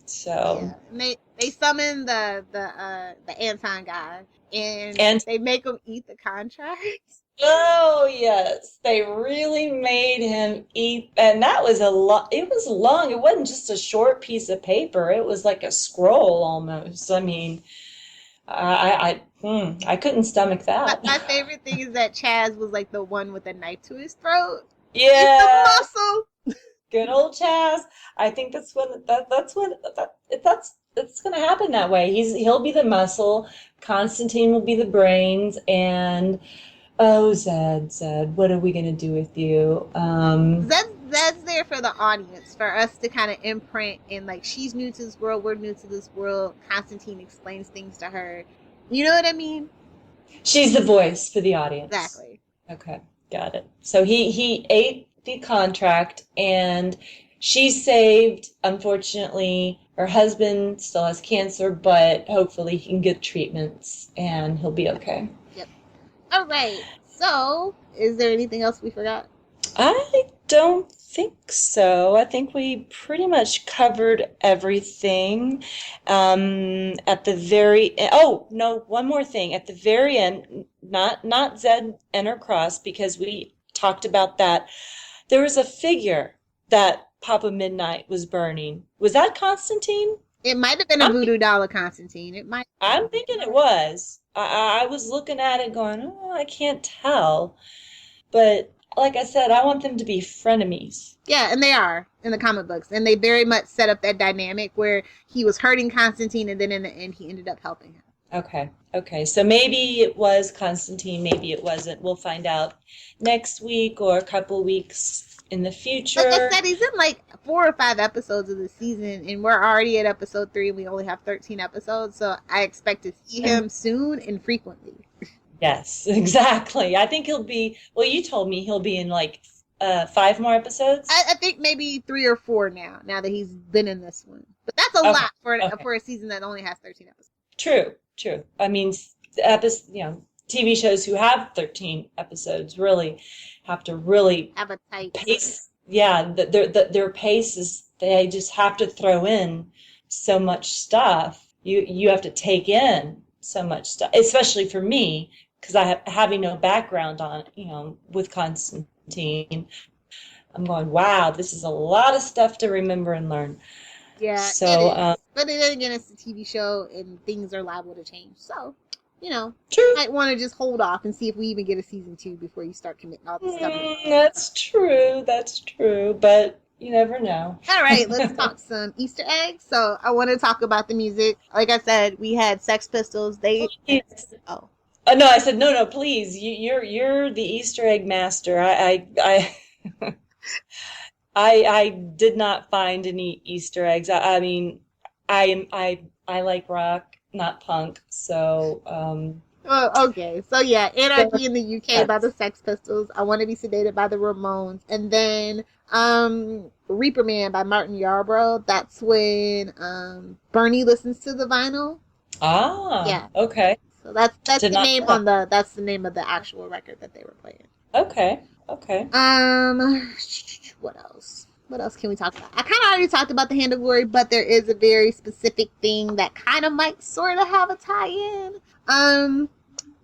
So yeah, and they summon the Anton guy, and and they make him eat the contract. oh yes, they really made him eat, and that was a lot. It was long. It wasn't just a short piece of paper. It was like a scroll almost. I mean, I couldn't stomach that. My favorite thing is that Chaz was like the one with a knife to his throat. Eat Yeah, the muscle. good old Chaz. I think that's it's gonna happen that way. He'll be the muscle. Constantine will be the brains, and oh, Zed, what are we gonna do with you? That's there for the audience, for us to kind of imprint, and like, she's new to this world, we're new to this world. Constantine explains things to her. You know what I mean? She's the voice for the audience. Exactly. Okay, got it. So he ate the contract, and she's saved. Unfortunately, her husband still has cancer, but hopefully he can get treatments and he'll be okay. Yep. All right. So, is there anything else we forgot? I don't think so. I think we pretty much covered everything. At the very oh no, one more thing. At the very end, not Zed and her cross, because we talked about that. There was a figure that Papa Midnight was burning. Was that Constantine? It might have been a voodoo doll of Constantine. It might. I'm thinking it was. I was looking at it going, oh, I can't tell. But like I said, I want them to be frenemies. Yeah, and they are in the comic books. And they very much set up that dynamic where he was hurting Constantine, and then in the end he ended up helping him. Okay. So maybe it was Constantine, maybe it wasn't. We'll find out next week or a couple weeks in the future. Like I said, he's in like 4 or 5 episodes of the season, and we're already at episode 3, and we only have 13 episodes, so I expect to see him soon and frequently. Yes, exactly. I think he'll be, well, you told me he'll be in like 5 more episodes? I think maybe 3 or 4 now that he's been in this one. But that's a lot for a season that only has 13 episodes. True. I mean, TV shows who have 13 episodes really have to really have a tight pace. Yeah, their pace is, they just have to throw in so much stuff. You have to take in so much stuff, especially for me, because having no background on, with Constantine. I'm going, wow, this is a lot of stuff to remember and learn. Yeah, so but then again, it's a TV show and things are liable to change. So, true. You might want to just hold off and see if we even get a season 2 before you start committing all this stuff. That's true. But you never know. All right, let's talk some Easter eggs. So I want to talk about the music. Like I said, we had Sex Pistols. No, I said no. Please, you're the Easter egg master. I did not find any Easter eggs. I mean, I like rock, not punk. So. Okay. So yeah, Anarchy in the UK by the Sex Pistols. I Want to Be Sedated by the Ramones, and then Reaper Man by Martin Yarbrough. That's when Bernie listens to the vinyl. Ah. Yeah. Okay. So that's the name on that's the name of the actual record that they were playing. Okay. What else? What else can we talk about? I kind of already talked about the Hand of Glory, but there is a very specific thing that kind of might sort of have a tie-in.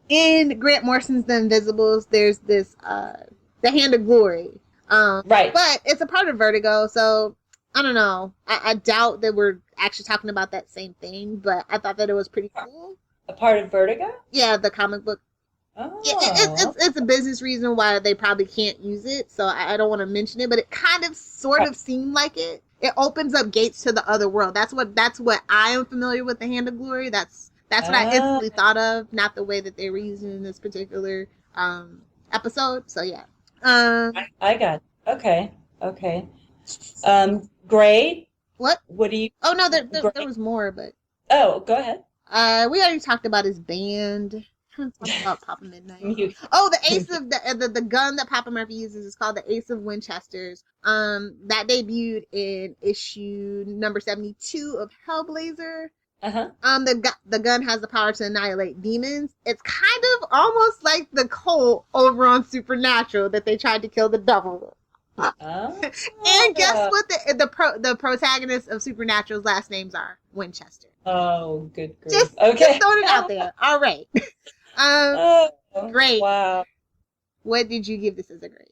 In Grant Morrison's The Invisibles, there's this the Hand of Glory. Right. But it's a part of Vertigo, so I don't know. I doubt that we're actually talking about that same thing, but I thought that it was pretty cool. A part of Vertigo? Yeah, the comic book. Oh. Yeah, it's a business reason why they probably can't use it, so I don't want to mention it, but it kind of sort of seemed like it. It opens up gates to the other world. That's what I am familiar with the Hand of Glory. That's what I instantly thought of, not the way that they were using in this particular episode. So yeah. I got it. Okay. Grade? What do you? Oh no, there was more, but oh, go ahead. We already talked about his band. I'm talking about Papa Midnight. The Ace of the gun that Papa Murphy uses is called the Ace of Winchesters. That debuted in issue number 72 of Hellblazer. Uh-huh. The gun has the power to annihilate demons. It's kind of almost like the cult over on Supernatural that they tried to kill the devil with. Oh. And guess what? The protagonist of Supernatural's last names are Winchester. Oh, good grief. Just throwing it out there. All right. Oh, Great. wow. What did you give this as a grade?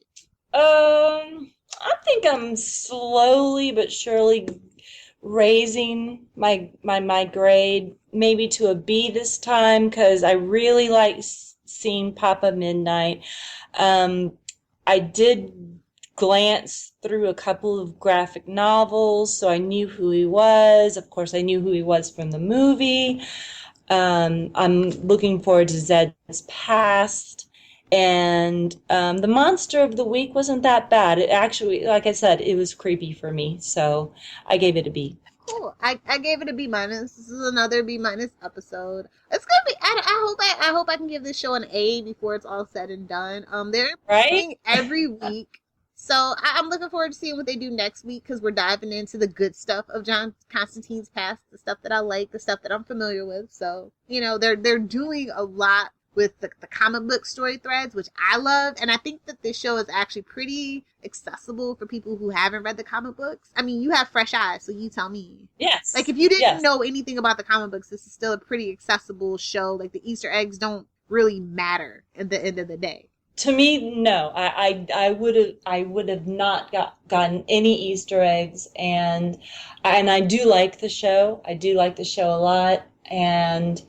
I think I'm slowly but surely raising my grade, maybe to a B this time, because I really like seeing Papa Midnight. I did glance through a couple of graphic novels, so I knew who he was. Of course, I knew who he was from the movie. I'm looking forward to Zed's Past. And the monster of the week wasn't that bad. It actually, like I said, it was creepy for me. So I gave it a B. Cool. I gave it a B minus. This is another B minus episode. It's gonna be. I hope I can give this show an A before it's all said and done. They're improving every week, so I'm looking forward to seeing what they do next week, because we're diving into the good stuff of John Constantine's past, the stuff that I like, the stuff that I'm familiar with. So they're doing a lot with the comic book story threads, which I love. And I think that this show is actually pretty accessible for people who haven't read the comic books. I mean, you have fresh eyes, so you tell me. Yes. Like, if you didn't know anything about the comic books, this is still a pretty accessible show. Like, the Easter eggs don't really matter at the end of the day. To me, no. I would have not gotten any Easter eggs, and I do like the show. I do like the show a lot. And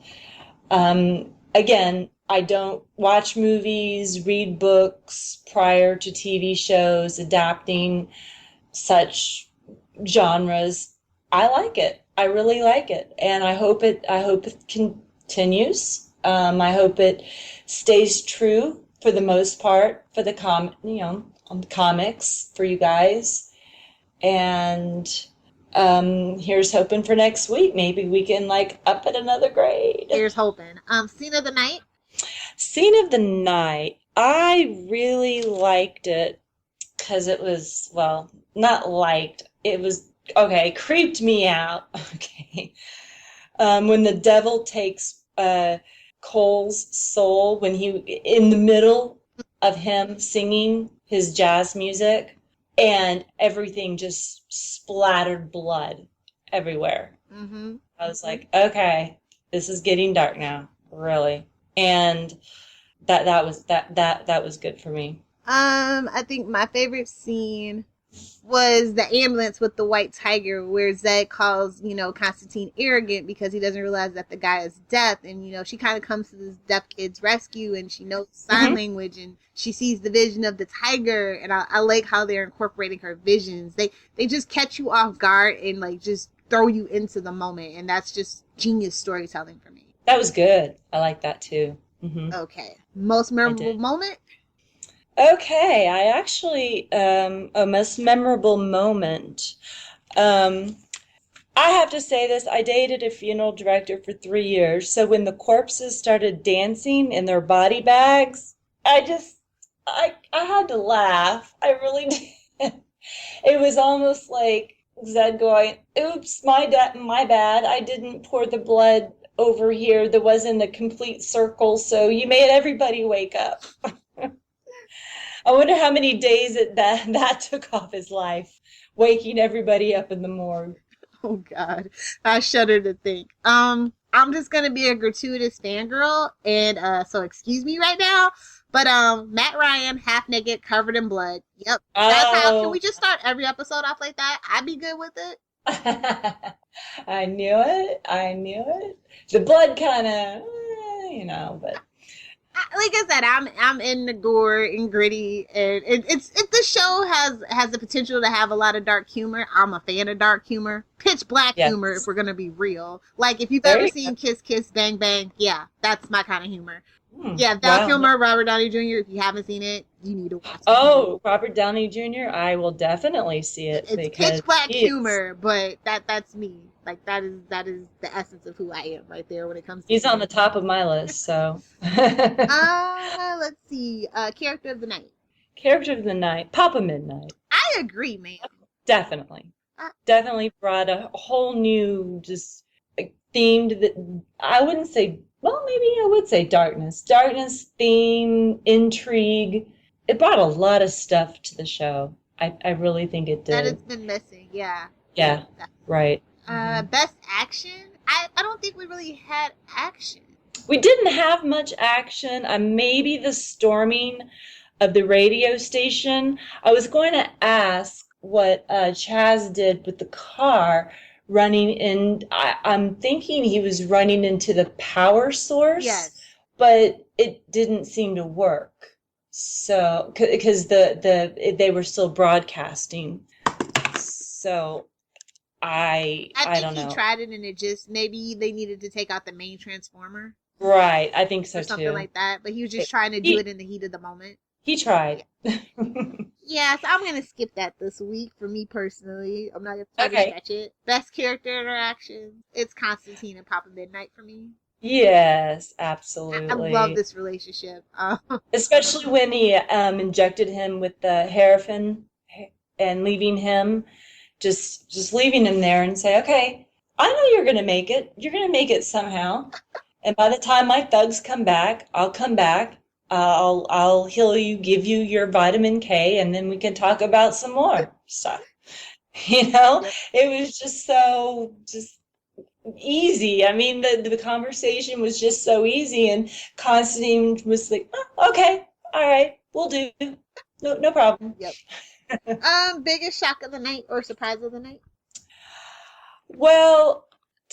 again, I don't watch movies, read books prior to TV shows adapting such genres. I like it. I really like it, and I hope it continues. I hope it stays true for the most part for the on the comics for you guys. And here's hoping for next week. Maybe we can up it another grade. Here's hoping. Scene of the night. Scene of the night. I really liked it because it was, well, not liked. It was, okay, creeped me out. Okay. When the devil takes Cole's soul, when in the middle of him singing his jazz music, and everything just splattered blood everywhere. Mm-hmm. I was like, okay, this is getting dark now, really. And that was good for me. I think my favorite scene was the ambulance with the white tiger, where Zed calls, Constantine arrogant because he doesn't realize that the guy is deaf. And, she kind of comes to this deaf kid's rescue, and she knows sign language, and she sees the vision of the tiger. And I like how they're incorporating her visions. They just catch you off guard and just throw you into the moment. And that's just genius storytelling for me. That was good. I like that too. Mm-hmm. Okay. Most memorable moment? Okay, I actually, a most memorable moment. I have to say this, I dated a funeral director for 3 years, so when the corpses started dancing in their body bags, I had to laugh. I really did. It was almost like Zed going, oops, my bad, I didn't pour the blood over here. There wasn't a complete circle, so you made everybody wake up. I wonder how many days that took off his life, waking everybody up in the morgue. Oh, God. I shudder to think. I'm just going to be a gratuitous fangirl, and so excuse me right now, but Matt Ryan, half naked, covered in blood. Yep. That's how. Can we just start every episode off like that? I'd be good with it. I knew it. The blood kind of, but... Like I said, I'm in the gore and gritty, and if the show has the potential to have a lot of dark humor, I'm a fan of dark humor, pitch black humor if we're gonna be real. Like, if you've ever seen Kiss Kiss Bang Bang, yeah, that's my kind of humor. Yeah, Val Kilmer, Robert Downey Jr. If you haven't seen it, you need to watch it. Oh, Robert Downey Jr. I will definitely see it. It's pitch black humor, but that's me. Like, that is the essence of who I am right there when it comes to... He's on the top of my list, so... Let's see. Character of the night. Character of the night. Papa Midnight. I agree, man. Definitely. Definitely brought a whole new, just... themed that I wouldn't say, well, maybe I would say darkness. Darkness, theme, intrigue. It brought a lot of stuff to the show. I really think it That did. has been missing, yeah. Yeah, right. Best action? I don't think we really had action. We didn't have much action. Maybe the storming of the radio station. I was going to ask what Chaz did with the car running in. I'm thinking he was running into the power source, Yes. but it didn't seem to work. So, because they were still broadcasting. So, I don't know. He tried it and it just, maybe they needed to take out the main transformer. Right, I think so or something too. like that. But he was just trying to do it in the heat of the moment. He tried. Yeah, so I'm gonna skip that this week for me personally. I'm not gonna try to stretch it. Best character interaction. It's Constantine and Papa Midnight for me. Yes, absolutely. I love this relationship. Especially when he injected him with the Harafin and leaving him, just leaving him there and say, okay, I know you're gonna make it. You're gonna make it somehow. And by the time my thugs come back, I'll come back. I'll heal you, give you your vitamin K, and then we can talk about some more stuff. You know, it was just so easy. I mean, the conversation was just so easy, and Constantine was like, oh, okay, all right, we'll do. No problem. Yep. Biggest shock of the night or surprise of the night? Well,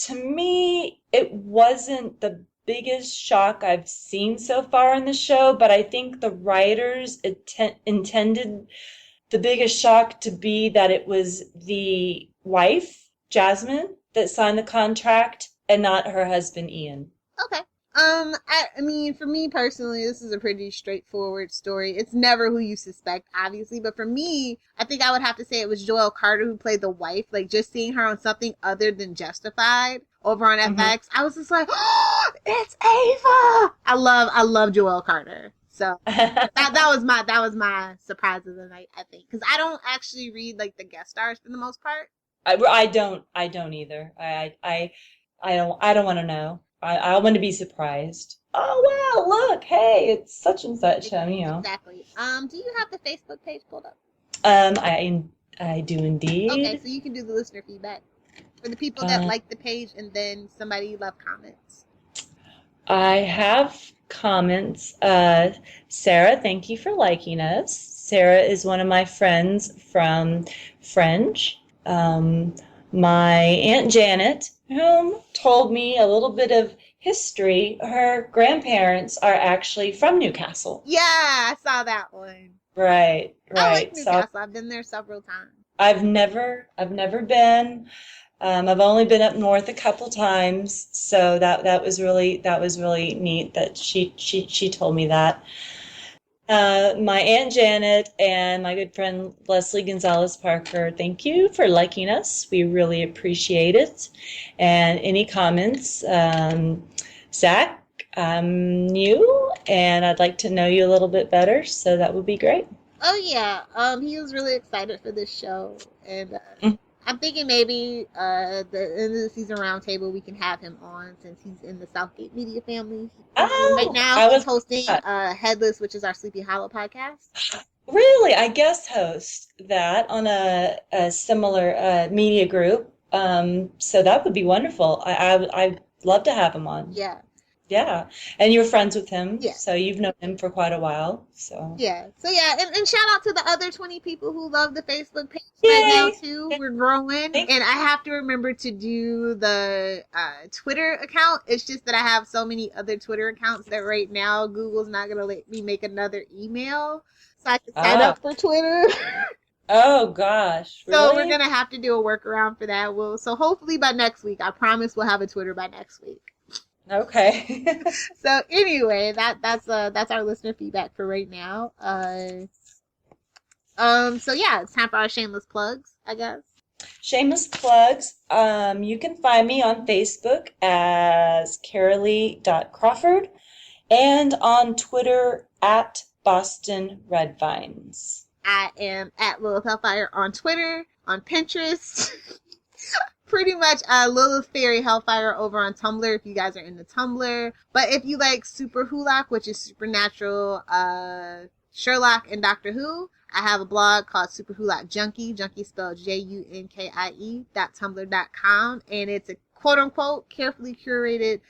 to me, it wasn't the biggest shock I've seen so far in the show, but I think the writers intended the biggest shock to be that it was the wife, Jasmine, that signed the contract and not her husband, Ian. Okay. I mean, for me personally, this is a pretty straightforward story. It's never who you suspect, obviously, but for me, I think I would have to say it was Joelle Carter who played the wife. Like, just seeing her on something other than Justified over on FX, I was just like, oh, it's Ava! I love Joelle Carter. So that was my surprise of the night, I think, because I don't actually read like the guest stars for the most part. I don't either. I don't want to know. I want to be surprised. Oh wow, look, hey, it's such and such. You know. Exactly. Do you have the Facebook page pulled up? I do indeed. Okay, so you can do the listener feedback for the people that like the page, and then somebody left comments. I have comments. Sarah, thank you for liking us. Sarah is one of my friends from French. My Aunt Janet, whom told me a little bit of history, her grandparents are actually from Newcastle. Yeah, I saw that one. Right. I like Newcastle. I've been there several times. I've never been. I've only been up north a couple times, so that was really neat that she told me that. My Aunt Janet and my good friend Leslie Gonzalez Parker, thank you for liking us. We really appreciate it. And any comments, Zach, I'm new and I'd like to know you a little bit better, so that would be great. Oh yeah, he was really excited for this show, and I'm thinking maybe the end of the season roundtable we can have him on since he's in the Southgate Media family. Right now he's hosting Headless, which is our Sleepy Hollow podcast. Really, I guest host that on a similar media group. So that would be wonderful. I'd love to have him on. Yeah. Yeah, and you're friends with him, yeah. So you've known him for quite a while. So yeah, and shout out to the other 20 people who love the Facebook page right now too. We're growing, and I have to remember to do the Twitter account. It's just that I have so many other Twitter accounts that right now Google's not gonna let me make another email, so I can sign up for Twitter. Oh gosh, really? So we're gonna have to do a workaround for that. So hopefully by next week, I promise we'll have a Twitter by next week. Okay. So anyway, that's our listener feedback for right now. So yeah, it's time for our shameless plugs, I guess. Shameless plugs. You can find me on Facebook as carolee.crawford and on Twitter at Boston Redvines. I am at Lilith Hellfire on Twitter, on Pinterest. pretty much Lilith Fairy Hellfire over on Tumblr if you guys are into Tumblr. But if you like Super Wholack, which is Supernatural, Sherlock, and Doctor Who, I have a blog called Super Wholack Junkie. Junkie spelled JUNKIE.tumblr.com, and it's a quote-unquote carefully curated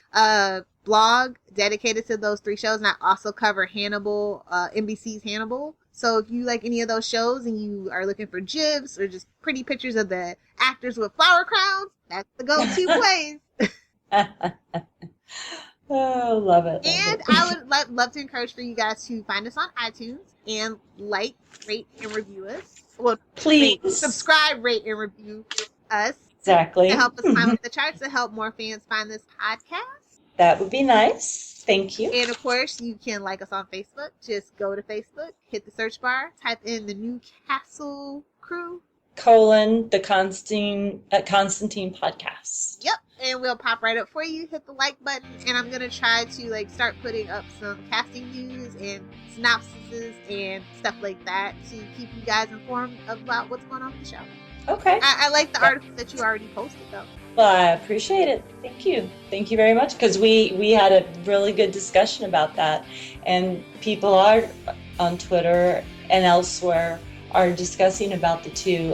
blog dedicated to those 3 shows, and I also cover Hannibal, NBC's Hannibal. So if you like any of those shows and you are looking for gifs or just pretty pictures of the actors with flower crowns, that's the go-to place. Oh, love it. And I would love to encourage for you guys to find us on iTunes and like, rate, and review us. Well, please subscribe, rate, and review us. Exactly. To help us climb up the charts, to help more fans find this podcast. That would be nice. Thank you. And of course, you can like us on Facebook. Just go to Facebook, hit the search bar, type in the Newcastle Crew. The Constantine podcast. Yep. And we'll pop right up for you. Hit the like button. And I'm going to try to start putting up some casting news and synopsises and stuff like that to keep you guys informed about what's going on with the show. Okay. I like the article that you already posted, though. Well, I appreciate it. Thank you. Thank you very much, because we had a really good discussion about that, and people are on Twitter and elsewhere are discussing about the 2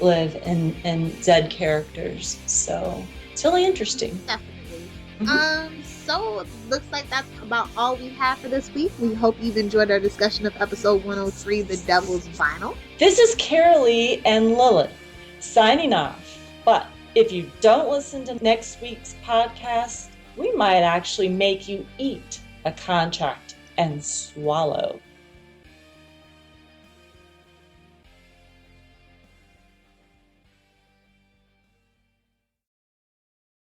Liv and Zed characters. So it's really interesting. Definitely. Mm-hmm. So it looks like that's about all we have for this week. We hope you've enjoyed our discussion of episode 103, The Devil's Vinyl. This is Carolee and Lilith signing off. But if you don't listen to next week's podcast, we might actually make you eat a contract and swallow.